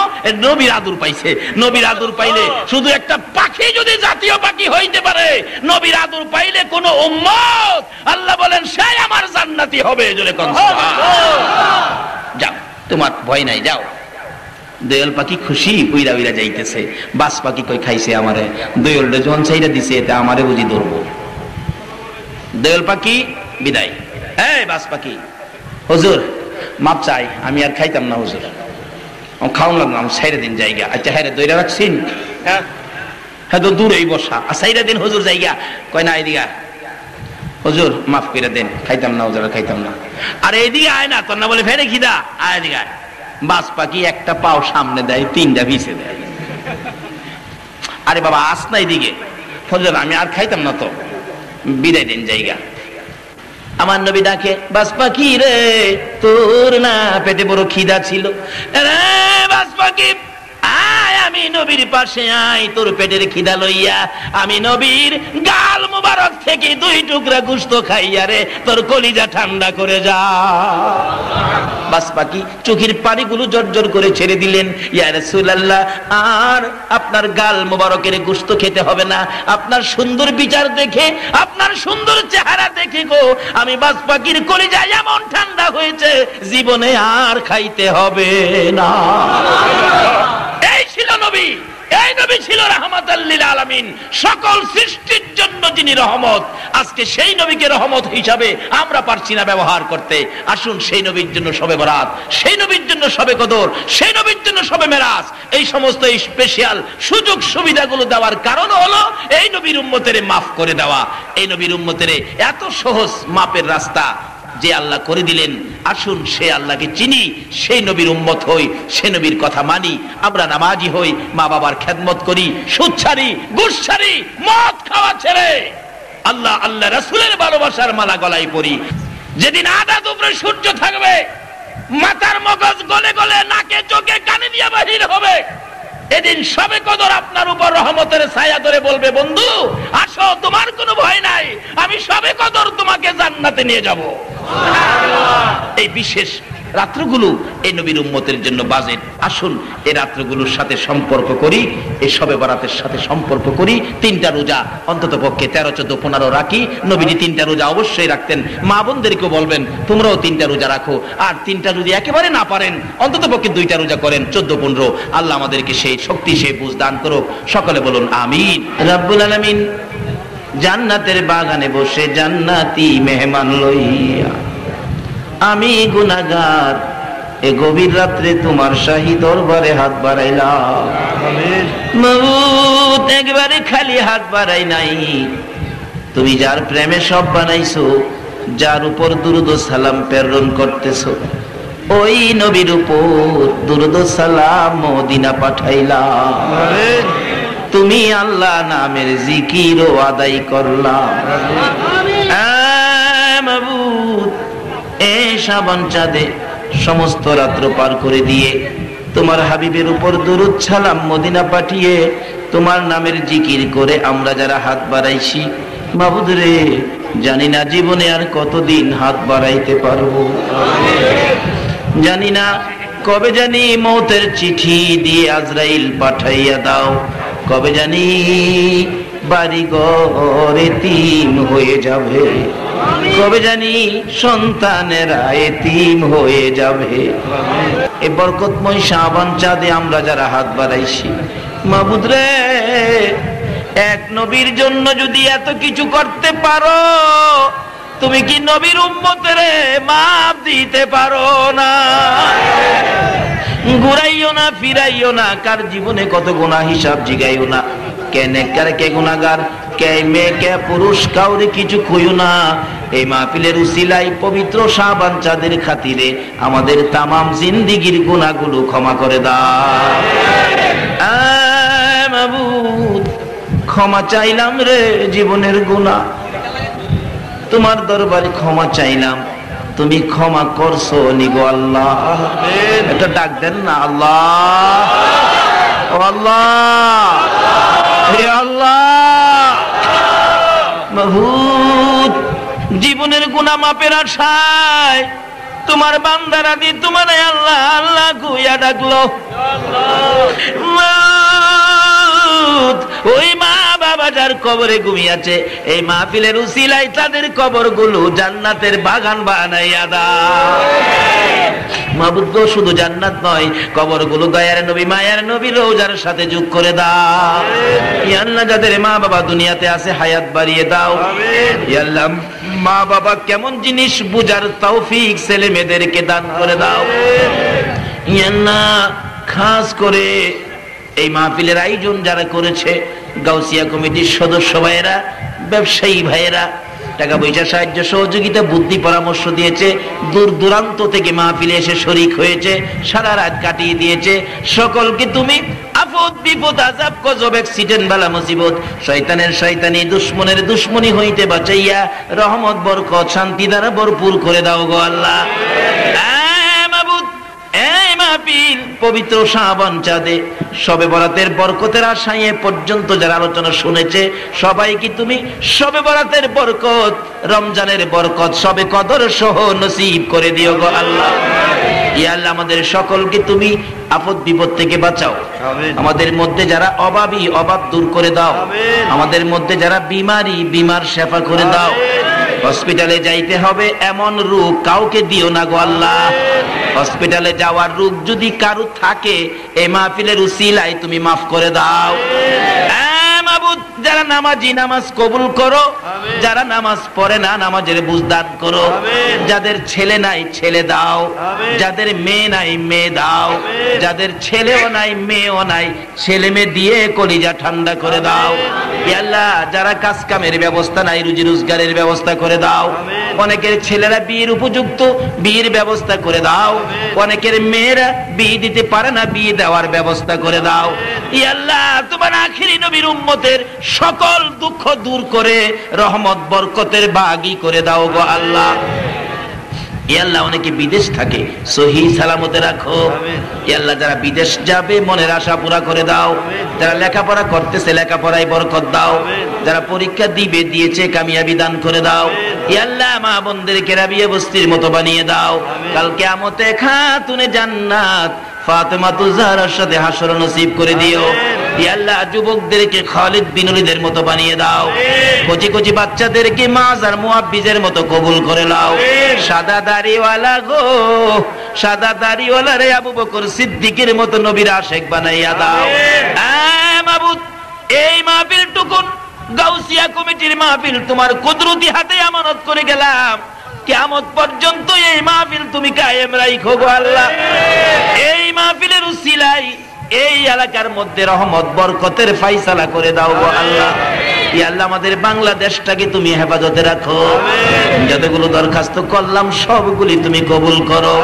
নবীর আদর পাইছে। নবীর আদর পাইলে, শুধু একটা পাখি যদি জাতীয় পাখি হইতে পারে, নবীর আদর পাইলে কোন উম্মত, আল্লাহ বলেন সে আমার জান্নাতি হবে। জোরে কোন সুবহানাল্লাহ। যাও, তোমার ভয় নাই, যাও। দয়াল পাখি খুশি উইরা উইরা যাইতেছে। বাস পাখি কই খাইছে আমারে, দয়ালটা যখন চাইরা দিছে, এটা আমারে বুঝি ধরবো। দয়াল পাখি বিদায়। এই বাস পাখি, হুজুর মাপ চাই, আমি আর খাইতাম না হুজুর, খাওয়ান লাগলাম, সাইরা দিন জায়গা। আচ্ছা হ্যাঁ রে, দইরা রাখছেন? হ্যাঁ তো দূরেই বসা, সাইরা দিন হুজুর জায়গা। কয় না, এদিকে হুজুর মাফ করে দেন, খাইতাম না হুজুর, খাইতাম না। আর এদিকে আয় না, তোর না বলে ফেরে খিদা, আয় এদিকে আয়। বাস পাখি একটা পাও সামনে দেয়, 3টা পিছে দেয়। আরে বাবা আস না এদিকে, হুজুর আমি আর খাইতাম না, তো বিদায় দেন জায়গা। আমার নবী ডাকে, বাস পাখি রে, তোর না পেটে বড় খিদা ছিল? রে বাস পাখি আয়, আমি নবীর পাশে আয়, তোর পেটের খিদা লইয়া আমি নবীর গাল মুবারক থেকে 2 টুকরা গোশত খাইয়া রে তোর কলিজা ঠান্ডা করে যা। বাস পাখি চোখের পানিগুলো জর্জর করে ছেড়ে দিলেন। ইয়া রাসূলুল্লাহ, আর আপনার গাল মুবারকের গোশত খেতে হবে না, আপনার সুন্দর বিচার দেখে, আপনার সুন্দর চেহারা দেখে গো আমি বাস পাখির কলিজা এমন ঠান্ডা হয়েছে, জীবনে আর খাইতে হবে না। এই ছিল নবী। এই নবী ছিল রাহমাতাল লিল আলামিন, সকল সৃষ্টির জন্য যিনি রহমত। আজকে সেই নবীকে রহমত হিসাবে আমরা পারছি না ব্যবহার করতে। আসুন সেই নবীর জন্য শবে বরাত, সেই নবীর জন্য শবে কদর, সেই নবীর জন্য শবে মেরাজ, এই সমস্ত স্পেশাল সুযোগ সুবিধাগুলো দেওয়ার কারণ হলো এই নবীর উম্মতের মাফ করে দেওয়া। এই নবীর উম্মতের এত সহজ মাপের রাস্তা যে আল্লাহ করে দিলেন। আসুন সে আল্লাহকে চিনি, সেই নবীর উম্মত হই, সে নবীর কথা মানি, আমরা নামাজি হই, মা বাবার খেদমত করি, সুদ ছাড়ি, ঘুষ ছাড়ি, মদ খাওয়া ছেড়ে আল্লাহ আল্লাহ রাসূলের ভালোবাসার মালা গলায় পরি। যেদিন আধা দুপুরে সূর্য থাকবে, মাথার মগজ গলে গলে নাকে চোখে কানে দিয়ে বাহির হবে, এদিন শবে কদর আপনার উপর রহমতের ছায়া ধরে বলবে, বন্ধু আসো, তোমার কোনো ভয় নাই, আমি শবে কদর তোমাকে জান্নাতে নিয়ে যাব। এই বিশেষ রাত্রগুলো এই নবীর উম্মতের জন্য বাজেট। আসুন এই রাত্রগুলোর সাথে সম্পর্ক করি, এই শবে বরাতের সাথে সম্পর্ক করি। 3টা রোজা অন্তত পক্ষে 13, 14, 15 রাখি। নবীজি 3টা রোজা অবশ্যই রাখতেন। মা বোনদেরকেও বলবেন তোমরাও 3টা রোজা রাখো। আর 3টা যদি একেবারে না পারেন অন্তত পক্ষে 2টা রোজা করেন, 14, 15। আল্লাহ আমাদেরকে সেই শক্তি, সেই বুঝ দান করুক। সকলে বলুন আমিন। রব্বুল আলামিন জান্নাতের বাগানে বসে জান্নাতি মেহমান লইয়া আমি গুনাহগার এ গভীর রাত্রে তোমার শাহী দরবারে হাত বাড়াইলাম। মাবুদ একবারে খালি হাত বাড়াই নাই, তুমি যার প্রেমে সব বানাইছো, যার উপর দুরূদ ও সালাম প্রেরণ করতেছো, ওই নবীর উপর দুরূদ ও সালাম মদিনা পাঠাইলাম। তুমি আল্লাহ নামের জিকির ও আদায় করলাম। মাবুদ এই শাবান চাঁদে সমস্ত রাত্র পার করে দিয়ে তোমার হাবিবের উপর দুরূদ সালাম মদিনা পাঠিয়ে তোমার নামের জিকির করে আমরা যারা হাত বাড়াইছি, মাবুদ রে জানি না জীবনে আর কতদিন হাত বাড়াইতে পারবো, জানি না কবে জানি মৌতের চিঠি দিয়ে আজরাইল পাঠাইয়া দাও, কবে জানি বাড়ি ঘর এতিম হয়ে যাবে, কবে জানি সন্তানেরা এতিম হয়ে যাবে। এই বরকতময় শাবান চাঁদে আমরা যারা হাত বাড়াইছি, মাবুদ রে এক নবীর জন্য যদি এত কিছু করতে পারো, তুমি কি নবীর উম্মতের মাফ দিতে পারো না? ঘুরাইও না, ফিরাইও না, কার জীবনে কত গুনাহ হিসাব জিগাইও না। কে নেককার, কে গুনাহগার, কে মেয়ে, কে পুরুষ, কাউরে কিছু কইও না। এই মাহফিলের উসিলায় পবিত্র শাবান চাঁদের খাতিরে আমাদের তামাম জিন্দেগীর গুনাহগুলো ক্ষমা করে দাও। মাবুদ ক্ষমা চাইলাম রে জীবনের গুনাহ, তোমার দরবারে ক্ষমা চাইলাম, তুমি ক্ষমা করছো নিগো আল্লাহ। এটা ডাক দেন না, আল্লাহ ও আল্লাহ, হে আল্লাহ। মাবুদ জীবনের গুনাহ মাপের আশায় তোমার বান্দারা দি তোমার আল্লাহ আল্লাহ গুইয়া ডাকলো। ওই মা বাবা যার কবরে ঘুমিয়েছে, এই মাহফিলের উসিলায় তাদের কবরগুলো জান্নাতের বাগান বানাইয়া দাও। মাবুদ গো শুধু জান্নাত নয়, কবরগুলো দয়ার নবী মায়ার নবী রওজার সাথে যোগ করে দাও। ইয়া আল্লাহ যাদের মা বাবা দুনিয়াতে আছে হায়াত বাড়িয়ে দাও। ইয়া আল্লাহ মা বাবা কেমন জিনিস বুঝার তৌফিক ছেলে মেয়েদেরকে দান করে দাও। ইয়া আল্লাহ খাস করে এই মাহফিলের আয়োজন যারা করেছে, গাউসিয়া কমিটির সদস্য ভাইয়েরা, ব্যবসায়ী ভাইয়েরা, টাকা পয়সা সাহায্য সহযোগিতা বুদ্ধি পরামর্শ দিয়েছে, দূর দূরান্ত থেকে মাহফিলে এসে শরীক হয়েছে, সারা রাত কাটিয়ে দিয়েছে, সকলকে তুমি আফত বিপদ আযাব গজব অ্যাক্সিডেন্ট বালা মুসিবত শয়তানের শয়তানি দুশমনের দুশমনি হইতে বাঁচাইয়া রহমত বরকত শান্তি দ্বারা ভরপুর করে দাও গো আল্লাহ। পবিত্র শাবান চাঁদে শবে বরাতের বরকতের আশায় পর্যন্ত যারা আলোচনা শুনেছে, সবাইকে তুমি শবে বরাতের বরকত, রমজানের বরকত, শবে কদর সহ নসিব করে দিও গো আল্লাহ। ইয়া আল্লাহ আমাদের সকলকে তুমি আপদ বিপদ থেকে বাঁচাও। আমাদের মধ্যে যারা অভাবী অভাব দূর করে দাও, আমাদের মধ্যে যারা বিমারি বিমার শেফা করে দাও। হসপিটালে যাইতে হবে এমন রোগ কাউকে দিও না গো আল্লাহ। হসপিটালে যাওয়ার রোগ যদি কারো থাকে এই মাহফিলের উসিলায় তুমি মাফ করে দাও। মাবুদ, যারা নামাজি নামাজ কবুল করো, যারা নামাজ পড়ে না নামাজের বুঝদান করো, যাদের ছেলে নাই ছেলে দাও, যাদের মেয়ে নাই মেয়ে দাও, যাদের ছেলেও নাই মেয়েও নাই ছেলে মেয়ে দিয়ে কলিজা ঠান্ডা করে দাও। আল্লাহ, যারা কাজ কামের ব্যবস্থা নাই রুজি রোজগারের ব্যবস্থা করে দাও। অনেকের ছেলেরা বিয়ের উপযুক্ত, বিয়ের ব্যবস্থা করে দাও। অনেকের মেয়েরা বিয়ে দিতে পারে না, বিয়ে দেওয়ার ব্যবস্থা করে দাও। আল্লাহ, তোমার আখিরি নবীর উম্মতের সকল দুঃখ দূর করে রহমত বরকতের বাগী করে দাও গো আল্লাহ। আল্লাহ, অনেকে বিদেশ থাকে সহি সালামতে রাখো। আল্লাহ, যারা বিদেশ যাবে মনের আশা পুরা করে দাও। যারা লেখাপড়া করতেছে লেখাপড়ায় বরকত দাও। যারা পরীক্ষা দিবে দিয়েছে কামিয়াবি দান করে দাও। আল্লাহ, মা বোনদেরকে রাবিয়া বস্তির মতো বানিয়ে দাও। কাল কিয়ামতে খাতুনে জান্নাত ফাতেমা তুজারার সাথে হাসর নসিব করে দিও। আল্লাহ, যুবকদেরকে খালিদ বিন ওলীদের মতো বানিয়ে দাও। কচি কচি বাচ্চাদেরকে মাজার মুআব্বিজের মতো কবুল করে নাও। সাদা দাড়িওয়ালা গো, সাদা দাড়িওয়ালা রে আবু বকর সিদ্দিকের মতো নবীর আশিক বানাইয়া দাও। মাবুদ, এই মাহফিল টুকুন গাউসিয়া কমিটির মাহফিল তোমার কুদরতি হাতে আমানত করে গেলাম। কিয়ামত পর্যন্ত এই মাহফিল তুমি কায়েম রাখো গো আল্লাহ। এই মাহফিলের উসিলায় এই এলাকার মধ্যে রহমত বরকতের ফায়সালা করে দাও গো আল্লাহ। ইয়া আল্লাহ, আমাদের বাংলাদেশটাকে তুমি হেফাজতে রাখো। যতগুলো দরখাস্ত করলাম সবগুলি তুমি কবুল করো।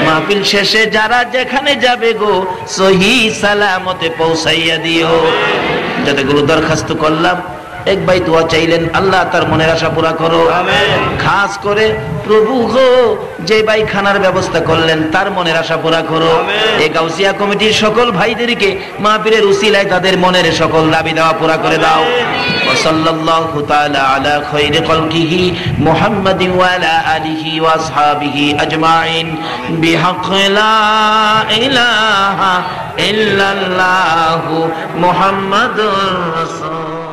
মাহফিল শেষে যারা যেখানে যাবে গো সহি সালামতে পৌঁছাইয়া দিও। যতগুলো দরখাস্ত করলাম এক ভাই দোয়া চাইলেন, আল্লাহ তার মনের আশা পুরা করো। খাস করে প্রভু গো, যে ভাই খানার ব্যবস্থা করলেন তার মনের আশা পুরা করো। এই গাউসিয়া কমিটির সকল ভাইদেরকে মাহফিলের উসিলায় তাদের মনের সকল দাবি দেওয়া পুরা করে দাও। সাল্লাল্লাহু তাআলা আলা খায়রি খালকিহি মুহাম্মাদিন ওয়া আলা আলিহি ওয়া আসহাবিহি আজমাইন বিহাক্কি লা ইলাহা ইল্লাল্লাহু মুহাম্মাদুর রাসূল।